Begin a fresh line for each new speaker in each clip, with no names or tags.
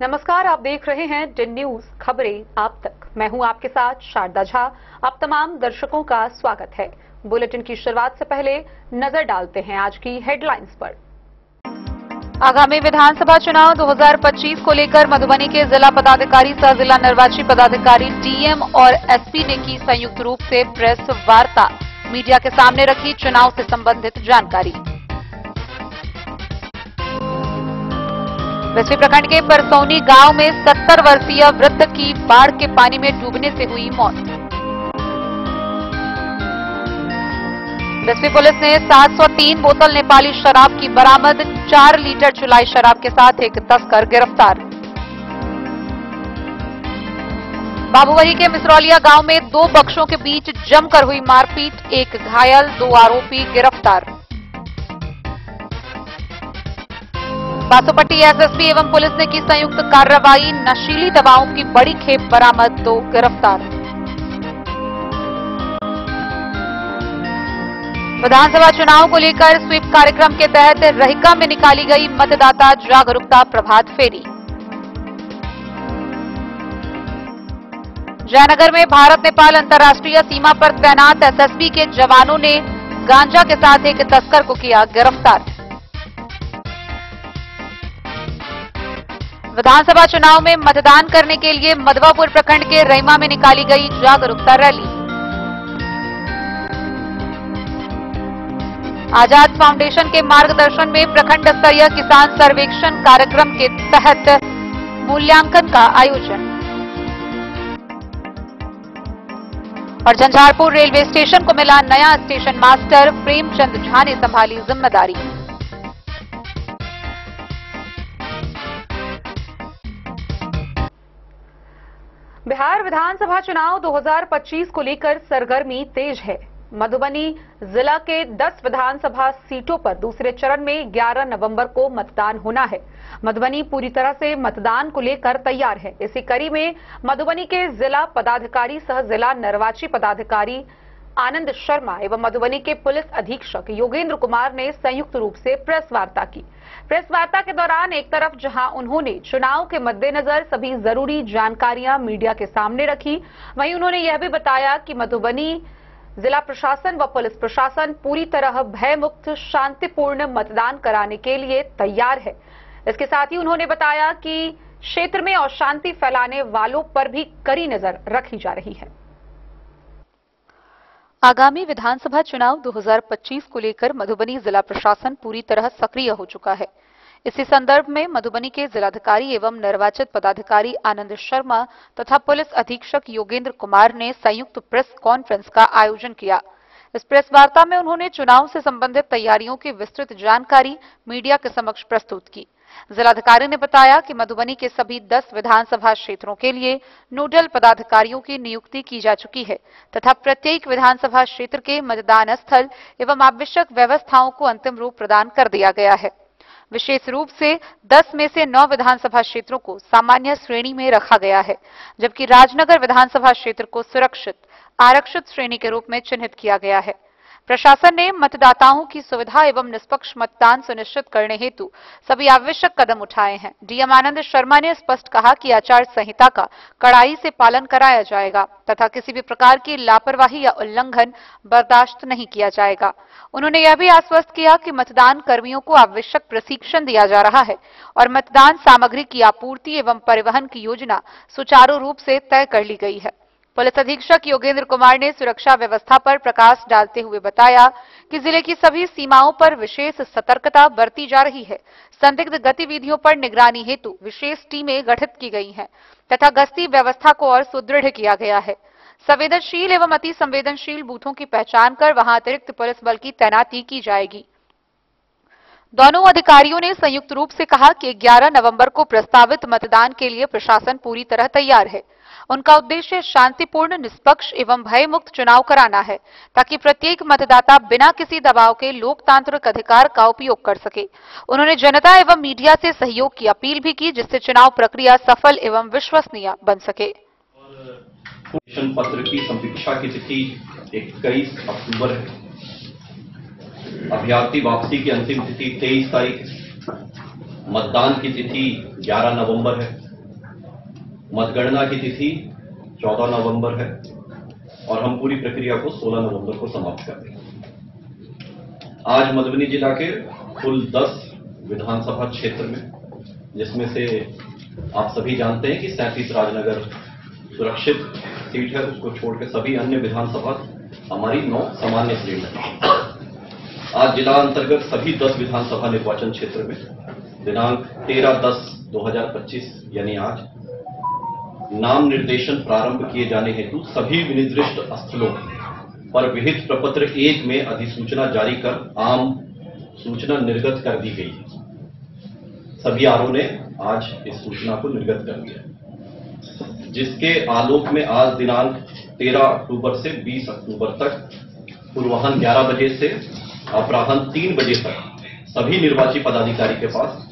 नमस्कार, आप देख रहे हैं टेन न्यूज खबरें आप तक। मैं हूं आपके साथ शारदा झा। आप तमाम दर्शकों का स्वागत है। बुलेटिन की शुरुआत से पहले नजर डालते हैं आज की हेडलाइंस पर। आगामी विधानसभा चुनाव 2025 को लेकर मधुबनी के जिला पदाधिकारी सह जिला निर्वाची पदाधिकारी डीएम और एसपी ने की संयुक्त रूप से प्रेस वार्ता। मीडिया के सामने रखी चुनाव से संबंधित जानकारी। वेस्ली प्रखंड के परसौनी गांव में 70 वर्षीय वृद्ध की बाढ़ के पानी में डूबने से हुई मौत। वेस्ली पुलिस ने 703 बोतल नेपाली शराब की बरामद। 4 लीटर चुलाई शराब के साथ एक तस्कर गिरफ्तार। बाबूवही के मिसरौलिया गांव में 2 पक्षों के बीच जमकर हुई मारपीट। 1 घायल, 2 आरोपी गिरफ्तार। बासोपट्टी एसएसपी एवं पुलिस ने की संयुक्त कार्रवाई। नशीली दवाओं की बड़ी खेप बरामद, 2 गिरफ्तार। विधानसभा चुनाव को लेकर स्वीप कार्यक्रम के तहत रहिका में निकाली गई मतदाता जागरूकता प्रभात फेरी। जयनगर में भारत नेपाल अंतर्राष्ट्रीय सीमा पर तैनात एसएसबी के जवानों ने गांजा के साथ एक तस्कर को किया गिरफ्तार। विधानसभा चुनाव में मतदान करने के लिए मधवापुर प्रखंड के रैमा में निकाली गई जागरूकता रैली। आजाद फाउंडेशन के मार्गदर्शन में प्रखंड स्तरीय किसान सर्वेक्षण कार्यक्रम के तहत मूल्यांकन का आयोजन। और झंझारपुर रेलवे स्टेशन को मिला नया स्टेशन मास्टर। प्रेमचंद झा ने संभाली जिम्मेदारी। बिहार विधानसभा चुनाव 2025 को लेकर सरगर्मी तेज है। मधुबनी जिला के 10 विधानसभा सीटों पर दूसरे चरण में 11 नवंबर को मतदान होना है। मधुबनी पूरी तरह से मतदान को लेकर तैयार है। इसी कड़ी में मधुबनी के जिला पदाधिकारी सह जिला निर्वाची पदाधिकारी आनंद शर्मा एवं मधुबनी के पुलिस अधीक्षक योगेंद्र कुमार ने संयुक्त रूप से प्रेस वार्ता की। प्रेस वार्ता के दौरान एक तरफ जहां उन्होंने चुनाव के मद्देनजर सभी जरूरी जानकारियां मीडिया के सामने रखी, वहीं उन्होंने यह भी बताया कि मधुबनी जिला प्रशासन व पुलिस प्रशासन पूरी तरह भयमुक्त शांतिपूर्ण मतदान कराने के लिए तैयार है। इसके साथ ही उन्होंने बताया कि क्षेत्र में अशांति फैलाने वालों पर भी कड़ी नजर रखी जा रही है। आगामी विधानसभा चुनाव 2025 को लेकर मधुबनी जिला प्रशासन पूरी तरह सक्रिय हो चुका है। इसी संदर्भ में मधुबनी के जिलाधिकारी एवं निर्वाचित पदाधिकारी आनंद शर्मा तथा पुलिस अधीक्षक योगेंद्र कुमार ने संयुक्त प्रेस कॉन्फ्रेंस का आयोजन किया। इस प्रेस वार्ता में उन्होंने चुनाव से संबंधित तैयारियों की विस्तृत जानकारी मीडिया के समक्ष प्रस्तुत की। जिलाधिकारी ने बताया कि मधुबनी के सभी 10 विधानसभा क्षेत्रों के लिए नोडल पदाधिकारियों की नियुक्ति की जा चुकी है तथा प्रत्येक विधानसभा क्षेत्र के मतदान स्थल एवं आवश्यक व्यवस्थाओं को अंतिम रूप प्रदान कर दिया गया है। विशेष रूप से 10 में से 9 विधानसभा क्षेत्रों को सामान्य श्रेणी में रखा गया है, जबकि राजनगर विधानसभा क्षेत्र को सुरक्षित आरक्षित श्रेणी के रूप में चिन्हित किया गया है। प्रशासन ने मतदाताओं की सुविधा एवं निष्पक्ष मतदान सुनिश्चित करने हेतु सभी आवश्यक कदम उठाए हैं। डीएम आनंद शर्मा ने स्पष्ट कहा कि आचार संहिता का कड़ाई से पालन कराया जाएगा तथा किसी भी प्रकार की लापरवाही या उल्लंघन बर्दाश्त नहीं किया जाएगा। उन्होंने यह भी आश्वस्त किया कि मतदान कर्मियों को आवश्यक प्रशिक्षण दिया जा रहा है और मतदान सामग्री की आपूर्ति एवं परिवहन की योजना सुचारू रूप से तय कर ली गई है। पुलिस अधीक्षक योगेंद्र कुमार ने सुरक्षा व्यवस्था पर प्रकाश डालते हुए बताया कि जिले की सभी सीमाओं पर विशेष सतर्कता बरती जा रही है। संदिग्ध गतिविधियों पर निगरानी हेतु विशेष टीमें गठित की गई हैं तथा गश्ती व्यवस्था को और सुदृढ़ किया गया है। संवेदनशील एवं अति संवेदनशील बूथों की पहचान कर वहां अतिरिक्त पुलिस बल की तैनाती की जाएगी। दोनों अधिकारियों ने संयुक्त रूप से कहा कि 11 नवंबर को प्रस्तावित मतदान के लिए प्रशासन पूरी तरह तैयार है। उनका उद्देश्य शांतिपूर्ण, निष्पक्ष एवं भयमुक्त चुनाव कराना है ताकि प्रत्येक मतदाता बिना किसी दबाव के लोकतांत्रिक अधिकार का उपयोग कर सके। उन्होंने जनता एवं मीडिया से सहयोग की अपील भी की, जिससे चुनाव प्रक्रिया सफल एवं विश्वसनीय बन सके।
पत्र की समीक्षा की तिथि 21 अक्टूबर है। अभ्यर्थी वापसी की अंतिम तिथि 23 तारीख, मतदान की तिथि 11 नवंबर है। मतगणना की तिथि 14 नवंबर है और हम पूरी प्रक्रिया को 16 नवंबर को समाप्त कर देंगे। आज मधुबनी जिला के कुल 10 विधानसभा क्षेत्र में, जिसमें से आप सभी जानते हैं कि 37 राजनगर सुरक्षित सीट है, उसको छोड़ के सभी अन्य विधानसभा हमारी 9 सामान्य सीट है। आज जिला अंतर्गत सभी 10 विधानसभा निर्वाचन क्षेत्र में दिनांक 13/10/2025 यानी आज नाम निर्देशन प्रारंभ किए जाने हेतु सभी विनिर्दिष्ट स्थलों पर विहित प्रपत्र 1 में अधिसूचना जारी कर आम सूचना निर्गत कर दी गई है। सभी आरओ ने आज इस सूचना को निर्गत कर दिया, जिसके आलोक में आज दिनांक 13 अक्टूबर से 20 अक्टूबर तक पूर्वाह्न 11 बजे से अपराह्न 3 बजे तक सभी निर्वाची पदाधिकारी के पास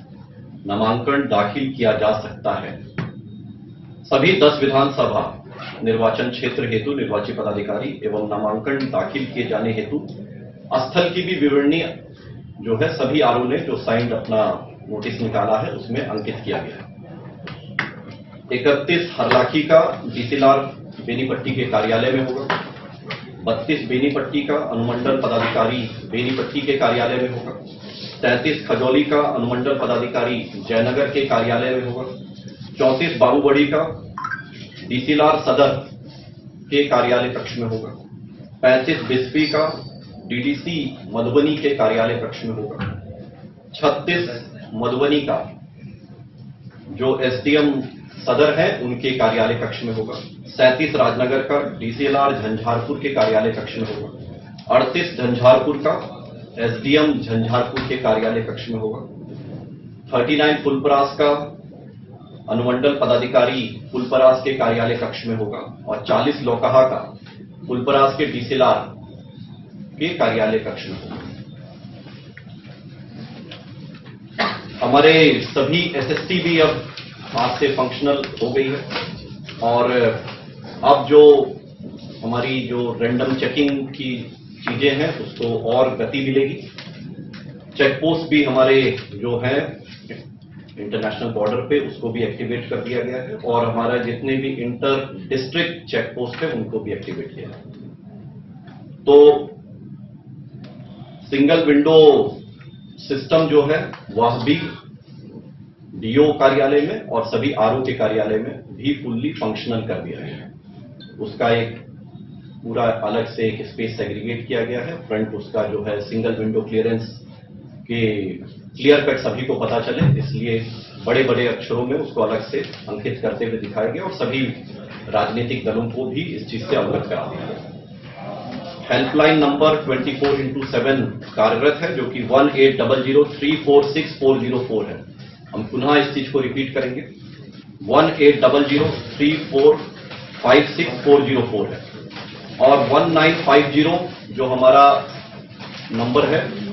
नामांकन दाखिल किया जा सकता है। सभी 10 विधानसभा निर्वाचन क्षेत्र हेतु निर्वाची पदाधिकारी एवं नामांकन दाखिल किए जाने हेतु स्थल की भी विवरणी जो है सभी आरओ ने जो साइंड अपना नोटिस निकाला है उसमें अंकित किया गया है। 31 हरलाखी का डीसीएलआर बेनीपट्टी के कार्यालय में होगा। 32 बेनीपट्टी का अनुमंडल पदाधिकारी बेनीपट्टी के कार्यालय में होगा। 33 खजौली का अनुमंडल पदाधिकारी जयनगर के कार्यालय में होगा। 34 बाबूबड़ी का डीसीएलआर सदर के कार्यालय कक्ष में होगा। 35 बिस्फी का डीडीसी मधुबनी के कार्यालय कक्ष में होगा। 36 मधुबनी का जो एसडीएम सदर है उनके कार्यालय कक्ष में होगा। 37 राजनगर का डीसीएलआर झंझारपुर के कार्यालय कक्ष में होगा। 38 झंझारपुर का एसडीएम झंझारपुर के कार्यालय कक्ष में होगा। 39 फुलपरास का अनुमंडल पदाधिकारी फुलपरास के कार्यालय कक्ष में होगा और 40 लोकहा का फुलपरास के डीसीएलआर के कार्यालय कक्ष में होगा। हमारे सभी एसएसटी भी अब आज से फंक्शनल हो गई है और अब जो हमारी जो रैंडम चेकिंग की चीजें हैं उसको और गति मिलेगी। चेक पोस्ट भी हमारे जो है इंटरनेशनल बॉर्डर पे उसको भी एक्टिवेट कर दिया गया है और हमारा जितने भी इंटर डिस्ट्रिक्ट चेक पोस्ट है उनको भी एक्टिवेट किया है। तो सिंगल विंडो सिस्टम जो है वह भी डीओ कार्यालय में और सभी आरओ के कार्यालय में भी फुल्ली फंक्शनल कर दिया गया है। उसका एक पूरा अलग से एक स्पेस सेग्रीगेट किया गया है। फ्रंट उसका जो है सिंगल विंडो क्लियरेंस के क्लियर कट सभी को पता चले, इसलिए बड़े बड़े अक्षरों में उसको अलग से अंकित करते हुए दिखाया गया और सभी राजनीतिक दलों को भी इस चीज से अवगत करा दिया गया। हेल्पलाइन नंबर 24x7 कार्यरत है जो कि 1800346404 है। हम पुनः इस चीज को रिपीट करेंगे। 180034564004 है और 1950 जो हमारा नंबर है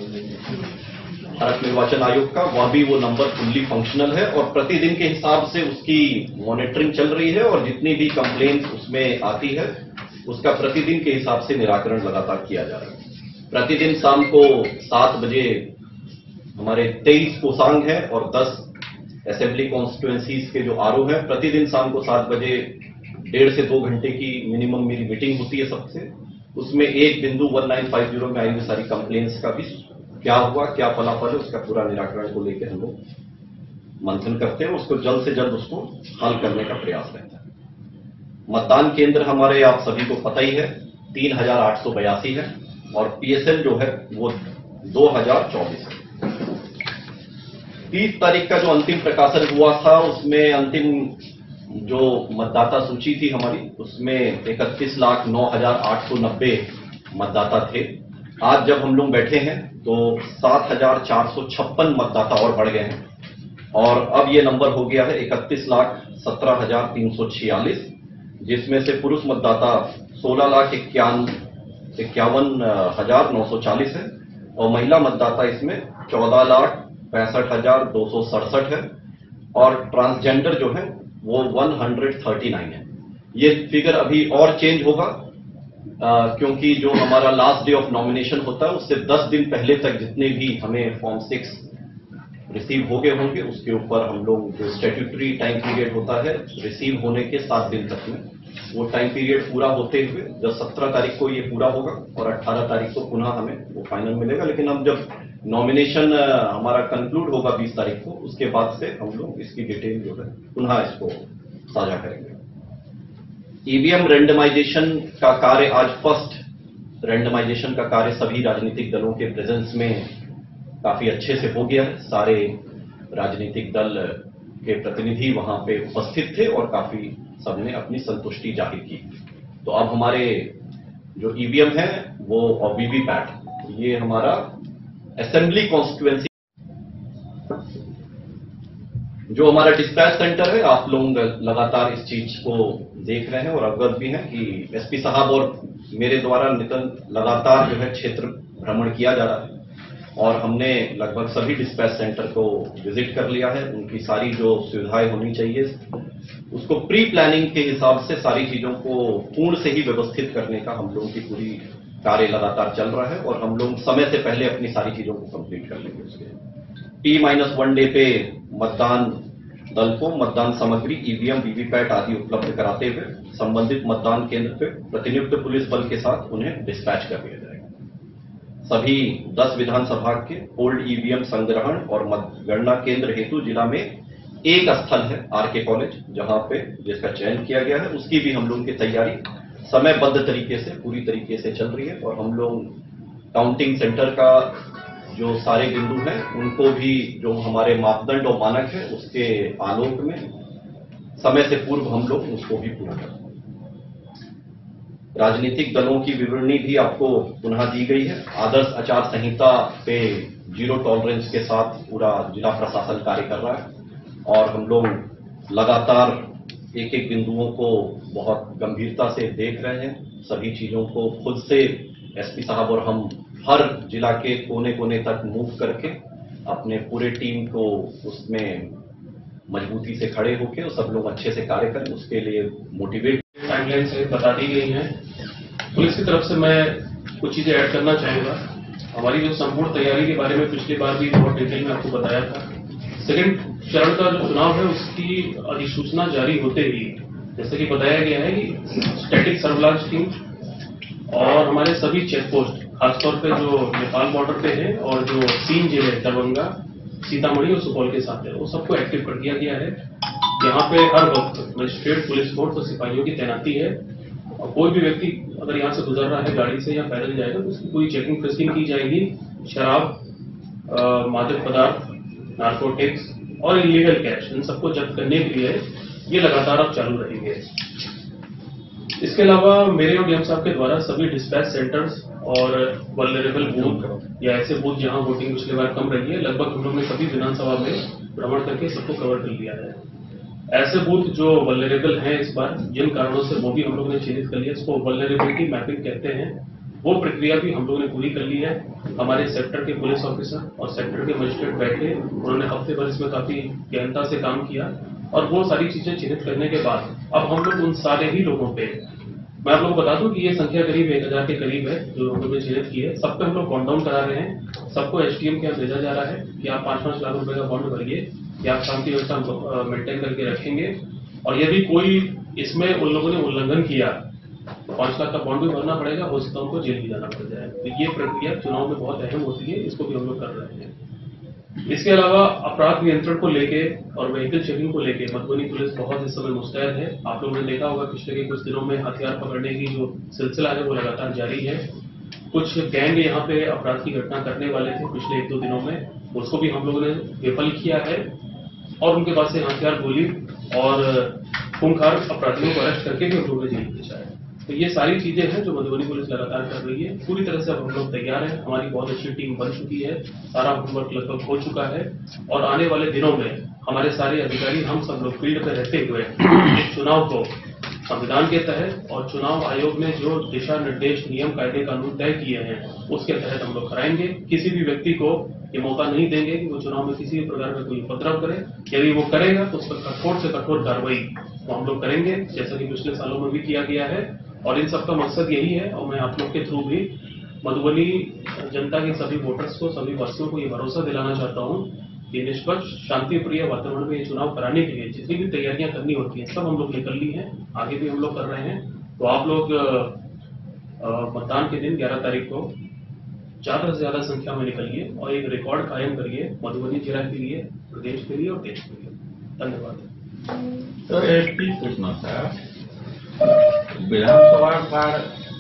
भारत निर्वाचन आयोग का, वह भी वो नंबर फुल्ली फंक्शनल है और प्रतिदिन के हिसाब से उसकी मॉनिटरिंग चल रही है और जितनी भी कंप्लेंट उसमें आती है उसका प्रतिदिन के हिसाब से निराकरण लगातार किया जा रहा है। प्रतिदिन शाम को 7 बजे हमारे 23 कोषांग हैं और 10 असेंबली कॉन्स्टिट्यूएंसीज के जो आरओ हैं, प्रतिदिन शाम को 7 बजे 1.5 से 2 घंटे की मिनिमम मेरी मीटिंग होती है सबसे। उसमें एक बिंदु 1950 में आई हुई सारी कंप्लेंट्स का भी क्या हुआ, क्या फलाफल है, उसका पूरा निराकरण को लेकर हम लोग मंथन करते हैं। उसको जल्द से जल्द उसको हल करने का प्रयास रहता है। मतदान केंद्र हमारे आप सभी को पता ही है 3882 है और पीएसएल जो है वो 2024 है। 30 तारीख का जो अंतिम प्रकाशन हुआ था उसमें अंतिम जो मतदाता सूची थी हमारी उसमें 31,09,890 मतदाता थे। आज जब हम लोग बैठे हैं तो 7,456 मतदाता और बढ़ गए हैं और अब ये नंबर हो गया है 31,17,346, जिसमें से पुरुष मतदाता 16,51,940 है और महिला मतदाता इसमें 14,65,267 है और ट्रांसजेंडर जो है वो 139 है। ये फिगर अभी और चेंज होगा क्योंकि जो हमारा लास्ट डे ऑफ नॉमिनेशन होता है उससे 10 दिन पहले तक जितने भी हमें फॉर्म 6 रिसीव हो गए होंगे, उसके ऊपर हम लोग जो स्टैट्यूटरी टाइम पीरियड होता है रिसीव होने के 7 दिन तक में, वो टाइम पीरियड पूरा होते हुए जब 17 तारीख को ये पूरा होगा और 18 तारीख को पुनः हमें वो फाइनल मिलेगा। लेकिन हम जब नॉमिनेशन हमारा कंक्लूड होगा 20 तारीख को, उसके बाद से हम लोग इसकी डिटेल जो है पुनः इसको साझा करेंगे। ईवीएम रेंडमाइजेशन का कार्य आज फर्स्ट रेंडमाइजेशन का कार्य सभी राजनीतिक दलों के प्रेजेंस में काफी अच्छे से हो गया है। सारे राजनीतिक दल के प्रतिनिधि वहां पे उपस्थित थे और काफी सबने अपनी संतुष्टि जाहिर की। तो अब हमारे जो ईवीएम है वो और वीवीपैट, ये हमारा असेंबली कॉन्स्टिट्यूएंसी जो हमारा डिस्पैच सेंटर है, आप लोग लगातार इस चीज को देख रहे हैं और अवगत भी हैं कि एसपी साहब और मेरे द्वारा लगातार जो है क्षेत्र भ्रमण किया जा रहा है और हमने लगभग सभी डिस्पैच सेंटर को विजिट कर लिया है। उनकी सारी जो सुविधाएं होनी चाहिए उसको प्री प्लानिंग के हिसाब से सारी चीजों को पूर्ण से ही व्यवस्थित करने का हम लोगों की पूरी कार्य लगातार चल रहा है और हम लोग समय से पहले अपनी सारी चीजों को कंप्लीट कर लेंगे। उसके T-1 डे पे मतदान दल को मतदान सामग्री ईवीएम वीवीपैट आदि उपलब्ध कराते हुए संबंधित मतदान केंद्र पे प्रतिनियुक्त पुलिस बल के साथ उन्हें डिस्पैच कर दिया जाएगा। सभी 10 विधानसभा के ओल्ड ईवीएम संग्रहण और मतगणना केंद्र हेतु जिला में एक स्थल है आरके कॉलेज, जहां पे जिसका चयन किया गया है, उसकी भी हम लोगों की तैयारी समयबद्ध तरीके से पूरी तरीके से चल रही है और हम लोग काउंटिंग सेंटर का जो सारे बिंदु हैं उनको भी जो हमारे मापदंड और मानक है उसके आलोक में समय से पूर्व हम लोग उसको भी पूरा करते हैं। राजनीतिक दलों की विवरणी भी आपको पुनः दी गई है। आदर्श आचार संहिता पे 0 टॉलरेंस के साथ पूरा जिला प्रशासन कार्य कर रहा है और हम लोग लगातार एक एक बिंदुओं को बहुत गंभीरता से देख रहे हैं। सभी चीजों को खुद से एसपी साहब और हम हर जिला के कोने कोने तक मूव करके अपने पूरे टीम को उसमें मजबूती से खड़े होकर और सब लोग अच्छे से कार्य करें, उसके लिए मोटिवेट
टाइमलाइन से बता दी गई है। पुलिस की तरफ से मैं कुछ चीजें ऐड करना चाहूंगा। हमारी जो संपूर्ण तैयारी के बारे में पिछली बार भी बहुत डिटेल में आपको बताया था। सेकंड चरण का जो चुनाव है उसकी अधिसूचना जारी होते ही जैसे कि बताया गया है कि स्टैटिक सर्विलांस टीम और हमारे सभी चेक पोस्ट खासतौर पे जो नेपाल बॉर्डर पे है और जो 3 जिले दरभंगा, सीतामढ़ी और सुपौल के साथ है, वो सबको एक्टिव कर दिया गया है। यहाँ पे हर वक्त मजिस्ट्रेट, पुलिस फोर्स और सिपाहियों की तैनाती है और कोई भी व्यक्ति अगर यहाँ से गुजर रहा है गाड़ी से या पैदल जाएगा तो उसकी पूरी चेकिंग फ्रिस्किंग की जाएगी। शराब, मादक पदार्थ, नार्कोटिक्स और इलीगल कैश, इन सबको जब्त करने के लिए ये लगातार अब चालू रहेंगे। इसके अलावा मेरे और डीएम साहब के द्वारा सभी डिस्पैच सेंटर्स और वल्नरेबल बूथ या ऐसे बूथ जहां वोटिंग पिछली बार कम रही है, लगभग हम लोग ने सभी विधानसभा में भ्रमण करके सबको कवर कर लिया है। ऐसे बूथ जो वल्नरेबल हैं इस बार जिन कारणों से वो भी हम लोग ने चिन्हित कर लिया, इसको वल्नरेबिलिटी मैपिंग कहते हैं। वो प्रक्रिया भी हम लोगों ने पूरी कर ली है। हमारे सेक्टर के पुलिस ऑफिसर और सेक्टर के मजिस्ट्रेट बैठे, उन्होंने हफ्ते भर इसमें काफी गहनता से काम किया और वो सारी चीजें चिन्हित करने के बाद अब हम लोग उन सारे ही लोगों पे, मैं आप लोगों को बता दूं कि ये संख्या करीब 1000 के करीब है जो हम लोग ने चिन्हित की है। सब पे हम लोग काउंट डाउन करा रहे हैं। सबको एसटीएम के यहाँ भेजा जा रहा है कि आप 5-5 लाख रुपए का बॉन्ड भरिए कि आप शांति व्यवस्था मेंटेन करके रखेंगे और यदि कोई इसमें उन लोगों ने उल्लंघन किया तो 5 लाख का बॉन्ड भी भरना पड़ेगा, हो सकता है उनको जेल भी जाना पड़ जाए। तो ये प्रक्रिया चुनाव में बहुत अहम होती है, इसको भी हम लोग कर रहे हैं। इसके अलावा अपराध नियंत्रण को लेके और व्हीकल चेकिंग को लेके मधुबनी पुलिस बहुत इस समय मुस्तैद है। आप लोगों ने देखा होगा पिछले के कुछ दिनों में हथियार पकड़ने की जो सिलसिला है वो लगातार जारी है। कुछ गैंग यहाँ पे अपराध की घटना करने वाले थे पिछले 1-2 दिनों में, उसको भी हम लोगों ने विफल किया है और उनके पास से हथियार, गोली और खूंखार अपराधियों को अरेस्ट करके भी हम लोगों ने जेल भेजा है। तो ये सारी चीजें हैं जो मधुबनी पुलिस लगातार कर रही है। पूरी तरह से अब हम लोग तैयार हैं, हमारी बहुत अच्छी टीम बन चुकी है, सारा होमवर्क लगभग हो चुका है और आने वाले दिनों में हमारे सारे अधिकारी, हम सब लोग फील्ड पर रहते हुए इस चुनाव को संविधान के तहत और चुनाव आयोग ने जो दिशा निर्देश, नियम, कायदे, कानून तय किए हैं उसके तहत हम लोग कराएंगे। किसी भी व्यक्ति को ये मौका नहीं देंगे कि वो चुनाव में किसी भी प्रकार का कोई उपद्रव करे। यदि वो करेगा तो उस पर कठोर से कठोर कार्रवाई तो हम लोग करेंगे, जैसा कि पिछले सालों में भी किया गया है। और इन सबका मकसद यही है और मैं आप लोग के थ्रू भी मधुबनी जनता के सभी वोटर्स को, सभी वासियों को ये भरोसा दिलाना चाहता हूँ कि निष्पक्ष शांतिप्रिय वातावरण में ये चुनाव कराने के लिए जितनी भी तैयारियां करनी होती हैं सब हम लोग निकल ली हैं, आगे भी हम लोग कर रहे हैं। तो आप लोग मतदान के दिन 11 तारीख को ज्यादा से ज्यादा संख्या में निकलिए और एक रिकॉर्ड कायम करिए मधुबनी जिला के लिए, प्रदेश के लिए और देश के लिए। धन्यवाद।
तो एक चीज पूछना था, विधानसभा का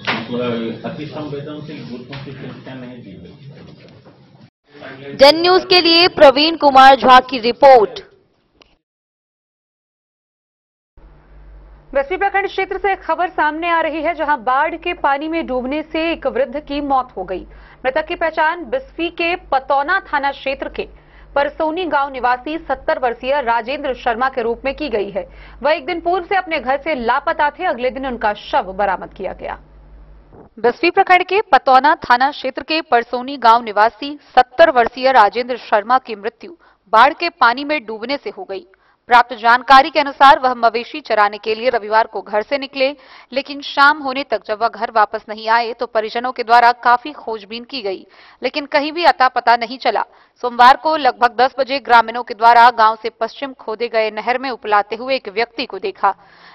मतलब अति संवेदनशील बूथों की संख्या नहीं दी गई।
जन न्यूज के लिए प्रवीण कुमार झा की रिपोर्ट।
बस्ती प्रखंड क्षेत्र से खबर सामने आ रही है, जहां बाढ़ के पानी में डूबने से एक वृद्ध की मौत हो गई। मृतक की पहचान बिस्फी के पतौना थाना क्षेत्र के परसौनी गांव निवासी 70 वर्षीय राजेंद्र शर्मा के रूप में की गई है। वह एक दिन पूर्व से अपने घर से लापता थे। अगले दिन उनका शव बरामद किया गया। बस्ती प्रखंड के पतौना थाना क्षेत्र के परसौनी गांव निवासी 70 वर्षीय राजेंद्र शर्मा की मृत्यु बाढ़ के पानी में डूबने से हो गई। प्राप्त जानकारी के अनुसार वह मवेशी चराने के लिए रविवार को घर से निकले, लेकिन शाम होने तक जब वह घर वापस नहीं आए तो परिजनों के द्वारा काफी खोजबीन की गई, लेकिन कहीं भी अता पता नहीं चला। सोमवार को लगभग 10 बजे ग्रामीणों के द्वारा गांव से पश्चिम खोदे गए नहर में उपलाते हुए एक व्यक्ति को देखा।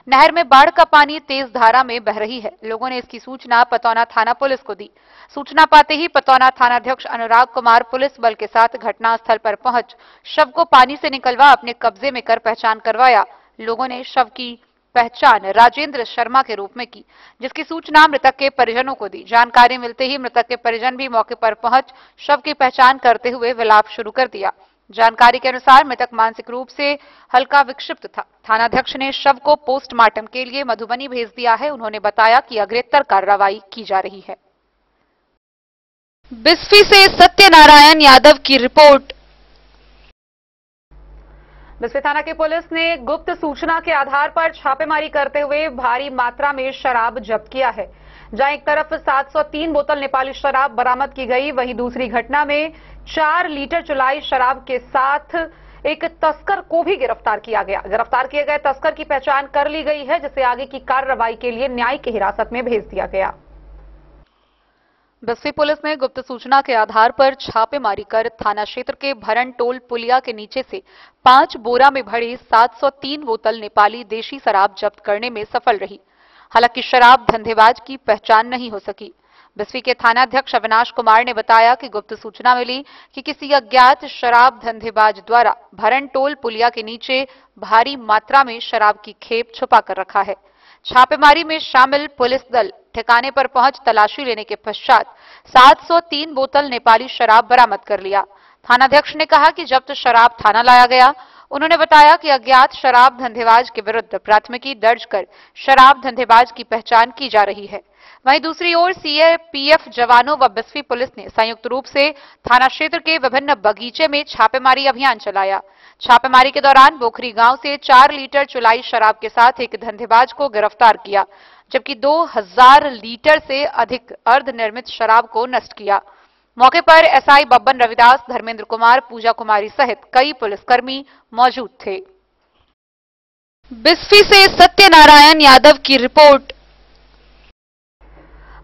नहर में बाढ़ का पानी तेज धारा में बह रही है। लोगों ने इसकी सूचना पतौना थाना पुलिस को दी। सूचना पाते ही पतौना थानाध्यक्ष अनुराग कुमार पुलिस बल के साथ घटनास्थल पर पहुंच शव को पानी से निकलवा अपने कब्जे में कर पहचान करवाया। लोगों ने शव की पहचान राजेंद्र शर्मा के रूप में की, जिसकी सूचना मृतक के परिजनों को दी। जानकारी मिलते ही मृतक के परिजन भी मौके पर पहुंच शव की पहचान करते हुए विलाप शुरू कर दिया। जानकारी के अनुसार मृतक मानसिक रूप से हल्का विक्षिप्त था। थानाध्यक्ष ने शव को पोस्टमार्टम के लिए मधुबनी भेज दिया है। उन्होंने बताया कि अग्रेतर कार्रवाई की जा रही है।
बिस्फी से सत्यनारायण यादव की रिपोर्ट।
बिस्फी थाना की पुलिस ने गुप्त सूचना के आधार पर छापेमारी करते हुए भारी मात्रा में शराब जब्त किया है। जहां एक तरफ 703 बोतल नेपाली शराब बरामद की गई, वहीं दूसरी घटना में 4 लीटर चुलाई शराब के साथ एक तस्कर को भी गिरफ्तार किया गया। गिरफ्तार किए गए तस्कर की पहचान कर ली गई है, जिसे आगे की कार्रवाई के लिए न्यायिक हिरासत में भेज दिया गया। बस्ती पुलिस ने गुप्त सूचना के आधार पर छापेमारी कर थाना क्षेत्र के भरन टोल पुलिया के नीचे से 5 बोरा में भरी 703 बोतल नेपाली देशी शराब जब्त करने में सफल रही। हालांकि शराब धंधेबाज की पहचान नहीं हो सकी। बिस्फी के थानाध्यक्ष अविनाश कुमार ने बताया कि गुप्त सूचना मिली कि किसी अज्ञात शराब धंधेबाज द्वारा भरन टोल पुलिया के नीचे भारी मात्रा में शराब की खेप छुपा कर रखा है। छापेमारी में शामिल पुलिस दल ठिकाने पर पहुंच तलाशी लेने के पश्चात 703 बोतल नेपाली शराब बरामद कर लिया। थानाध्यक्ष ने कहा कि जब्त शराब थाना लाया गया। उन्होंने बताया कि अज्ञात शराब धंधेबाज के विरुद्ध प्राथमिकी दर्ज कर शराब धंधेबाज की पहचान की जा रही है। वहीं दूसरी ओर सीआरपीएफ जवानों व बिस्फी पुलिस ने संयुक्त रूप से थाना क्षेत्र के विभिन्न बगीचे में छापेमारी अभियान चलाया। छापेमारी के दौरान बोखरी गांव से 4 लीटर चुलाई शराब के साथ एक धंधेबाज को गिरफ्तार किया, जबकि 2000 लीटर से अधिक अर्धनिर्मित शराब को नष्ट किया। मौके पर एसआई बब्बन रविदास, धर्मेंद्र कुमार, पूजा कुमारी सहित कई पुलिसकर्मी मौजूद थे।
बिस्फी से सत्यनारायण यादव की रिपोर्ट।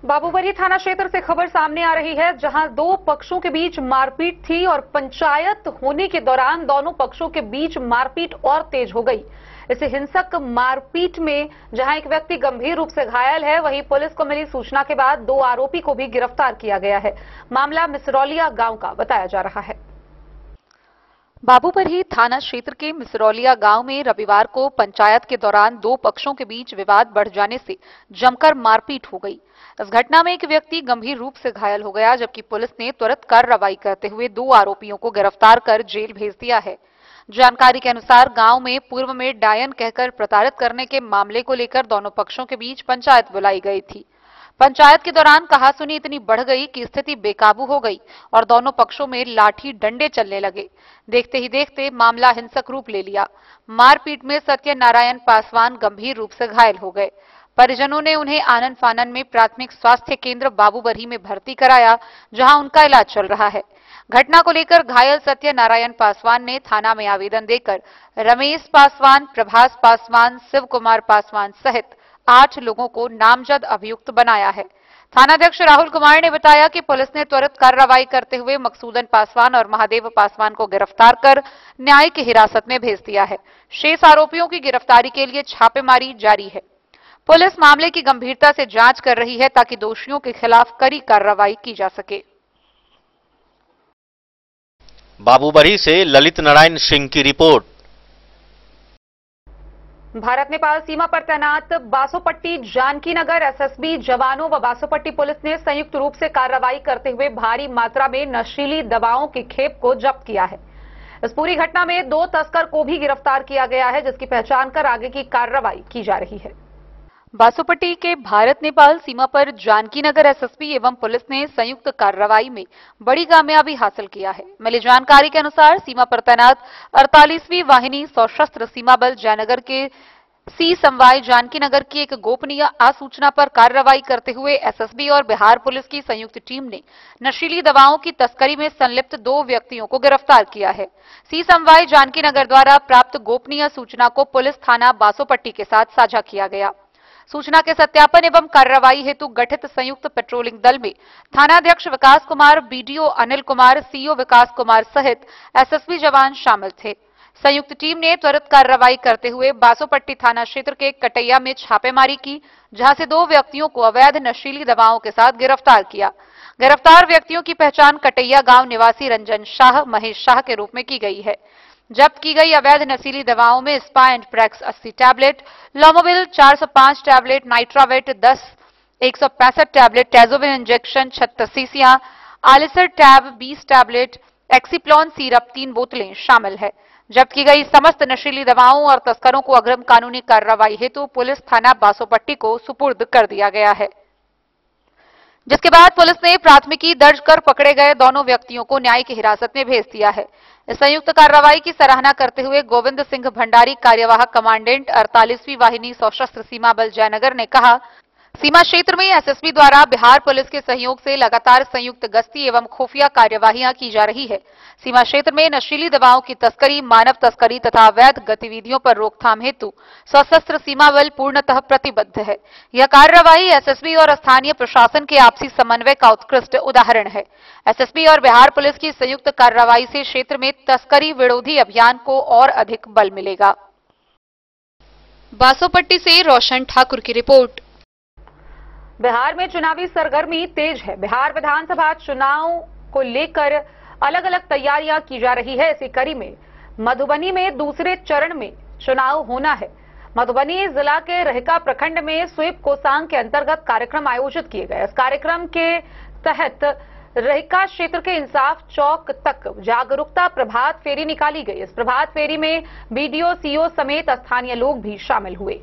बाबूबरी थाना क्षेत्र से खबर सामने आ रही है, जहां 2 पक्षों के बीच मारपीट थी और पंचायत होने के दौरान दोनों पक्षों के बीच मारपीट और तेज हो गई। इस हिंसक मारपीट में जहां एक व्यक्ति गंभीर रूप से घायल है, वहीं पुलिस को मिली सूचना के बाद 2 आरोपी को भी गिरफ्तार किया गया है। मामला मिसरौलिया गांव का बताया जा रहा है। बाबूबरी थाना क्षेत्र के मिसरौलिया गांव में रविवार को पंचायत के दौरान 2 पक्षों के बीच विवाद बढ़ जाने से जमकर मारपीट हो गई। इस घटना में एक व्यक्ति गंभीर रूप से घायल हो गया, जबकि पुलिस ने तुरंत कार्रवाई करते हुए 2 आरोपियों को गिरफ्तार कर जेल भेज दिया है। जानकारी के अनुसार गांव में पूर्व में डायन कहकर प्रताड़ित करने के मामले को लेकर दोनों पक्षों के बीच पंचायत बुलाई गई थी। पंचायत के दौरान कहासुनी इतनी बढ़ गई कि स्थिति बेकाबू हो गई और दोनों पक्षों में लाठी डंडे चलने लगे। देखते ही देखते मामला हिंसक रूप ले लिया। मारपीट में सत्यनारायण पासवान गंभीर रूप से घायल हो गए। परिजनों ने उन्हें आनन फानन में प्राथमिक स्वास्थ्य केंद्र बाबूबरी में भर्ती कराया, जहां उनका इलाज चल रहा है। घटना को लेकर घायल सत्यनारायण पासवान ने थाना में आवेदन देकर रमेश पासवान, प्रभास पासवान, शिव कुमार पासवान सहित 8 लोगों को नामजद अभियुक्त बनाया है। थानाध्यक्ष राहुल कुमार ने बताया कि पुलिस ने त्वरित कार्रवाई करते हुए मकसूदन पासवान और महादेव पासवान को गिरफ्तार कर न्यायिक हिरासत में भेज दिया है। शेष आरोपियों की गिरफ्तारी के लिए छापेमारी जारी है। पुलिस मामले की गंभीरता से जांच कर रही है ताकि दोषियों के खिलाफ कड़ी कार्रवाई की जा सके।
बाबूबरी से ललित नारायण सिंह की रिपोर्ट।
भारत नेपाल सीमा पर तैनात बासोपट्टी जानकी नगर एसएसबी जवानों व बासोपट्टी पुलिस ने संयुक्त रूप से कार्रवाई करते हुए भारी मात्रा में नशीली दवाओं की खेप को जब्त किया है। इस पूरी घटना में 2 तस्कर को भी गिरफ्तार किया गया है, जिसकी पहचान कर आगे की कार्रवाई की जा रही है। बासोपट्टी के भारत नेपाल सीमा पर जानकी नगर एसएसबी एवं पुलिस ने संयुक्त कार्रवाई में बड़ी कामयाबी हासिल किया है। मिली जानकारी के अनुसार सीमा पर तैनात 48वीं वाहिनी सशस्त्र सीमा बल जयनगर के सी समवाय जानकी नगर की एक गोपनीय आसूचना पर कार्रवाई करते हुए एसएसबी और बिहार पुलिस की संयुक्त टीम ने नशीली दवाओं की तस्करी में संलिप्त 2 व्यक्तियों को गिरफ्तार किया है। सी समवाय जानकी नगर द्वारा प्राप्त गोपनीय सूचना को पुलिस थाना बासोपट्टी के साथ साझा किया गया। सूचना के सत्यापन एवं कार्रवाई हेतु गठित संयुक्त पेट्रोलिंग दल में थानाध्यक्ष विकास कुमार, बीडीओ अनिल कुमार, सीओ विकास कुमार सहित एसएसबी जवान शामिल थे। संयुक्त टीम ने त्वरित कार्रवाई करते हुए बासोपट्टी थाना क्षेत्र के कटैया में छापेमारी की, जहां से 2 व्यक्तियों को अवैध नशीली दवाओं के साथ गिरफ्तार किया। गिरफ्तार व्यक्तियों की पहचान कटैया गांव निवासी रंजन शाह, महेश शाह के रूप में की गई है। जब्त की गई अवैध नशीली दवाओं में स्पा एंड प्रैक्स 80 टैबलेट, लोमोविल 405 टैबलेट, नाइट्रावेट 10, 165 टैबलेट, टेजोविन इंजेक्शन 36 शीशियां, आलिसर टैब 20 टैबलेट, एक्सीप्लॉन सिरप 3 बोतलें शामिल है। जब्त की गई समस्त नशीली दवाओं और तस्करों को अग्रिम कानूनी कार्रवाई हेतु पुलिस थाना बासोपट्टी को सुपुर्द कर दिया गया है, जिसके बाद पुलिस ने प्राथमिकी दर्ज कर पकड़े गए दोनों व्यक्तियों को न्यायिक हिरासत में भेज दिया है। इस संयुक्त कार्रवाई की सराहना करते हुए गोविंद सिंह भंडारी, कार्यवाहक कमांडेंट 48वीं वाहिनी सशस्त्र सीमा बल जयनगर ने कहा, सीमा क्षेत्र में एसएसबी द्वारा बिहार पुलिस के सहयोग से लगातार संयुक्त गश्ती एवं खुफिया कार्यवाहियां की जा रही है। सीमा क्षेत्र में नशीली दवाओं की तस्करी, मानव तस्करी तथा अवैध गतिविधियों पर रोकथाम हेतु सशस्त्र सीमा बल पूर्णतः प्रतिबद्ध है। यह कार्रवाई एसएसबी और स्थानीय प्रशासन के आपसी समन्वय का उत्कृष्ट उदाहरण है। एसएसबी और बिहार पुलिस की संयुक्त कार्रवाई से क्षेत्र में तस्करी विरोधी अभियान को और अधिक बल मिलेगा। बासोपट्टी से रोशन ठाकुर की रिपोर्ट। बिहार में चुनावी सरगर्मी तेज है। बिहार विधानसभा चुनाव को लेकर अलग अलग तैयारियां की जा रही है। इसी कड़ी में मधुबनी में दूसरे चरण में चुनाव होना है। मधुबनी जिला के रहका प्रखंड में स्वीप कोसांग के अंतर्गत कार्यक्रम आयोजित किए गए। इस कार्यक्रम के तहत रहका क्षेत्र के इंसाफ चौक तक जागरूकता प्रभात फेरी निकाली गई। इस प्रभात फेरी में बीडीओ, सीओ समेत स्थानीय लोग भी शामिल हुए।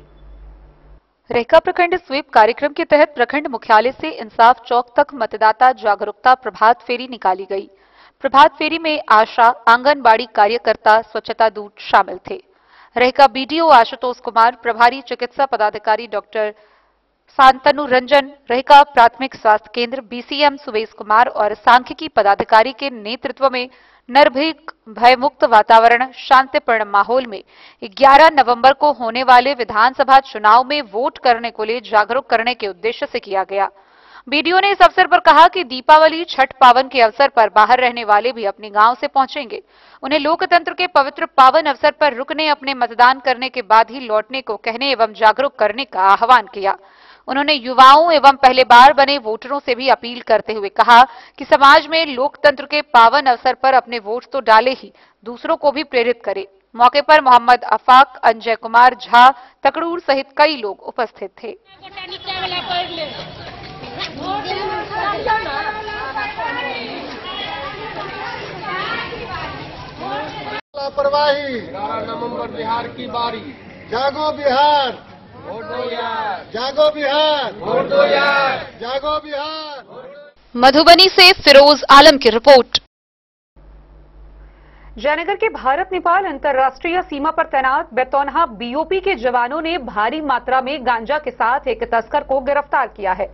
रहका प्रखंड स्वीप कार्यक्रम के तहत प्रखंड मुख्यालय से इंसाफ चौक तक मतदाता जागरूकता प्रभात फेरी निकाली गई। प्रभात फेरी में आशा, आंगनबाड़ी कार्यकर्ता, स्वच्छता दूत शामिल थे। रहका बीडीओ आशुतोष कुमार, प्रभारी चिकित्सा पदाधिकारी डॉक्टर शांतनु रंजन, रहका प्राथमिक स्वास्थ्य केंद्र बीसीएम सुवेश कुमार और सांख्यिकी पदाधिकारी के नेतृत्व में निर्भीक, भयमुक्त वातावरण, शांतिपूर्ण माहौल में 11 नवंबर को होने वाले विधानसभा चुनाव में वोट करने को लिए जागरूक करने के उद्देश्य से किया गया। बीडीओ ने इस अवसर पर कहा कि दीपावली, छठ पावन के अवसर पर बाहर रहने वाले भी अपने गांव से पहुंचेंगे। उन्हें लोकतंत्र के पवित्र पावन अवसर पर रुकने, अपने मतदान करने के बाद ही लौटने को कहने एवं जागरूक करने का आह्वान किया। उन्होंने युवाओं एवं पहले बार बने वोटरों से भी अपील करते हुए कहा कि समाज में लोकतंत्र के पावन अवसर पर अपने वोट तो डाले ही दूसरों को भी प्रेरित करें। मौके पर मोहम्मद अफाक, अंजय कुमार झा, तकड़ूर सहित कई लोग उपस्थित थे।
लापरवाही, 11 नवंबर बिहार की बारी, जागो बिहार, वोट दो यार, जागो बिहार, वोट दो यार, जागो बिहार।
मधुबनी से फिरोज आलम की रिपोर्ट। जयनगर के भारत नेपाल अंतर्राष्ट्रीय सीमा पर तैनात बेतौनहा बीओपी के जवानों ने भारी मात्रा में गांजा के साथ एक तस्कर को गिरफ्तार किया है।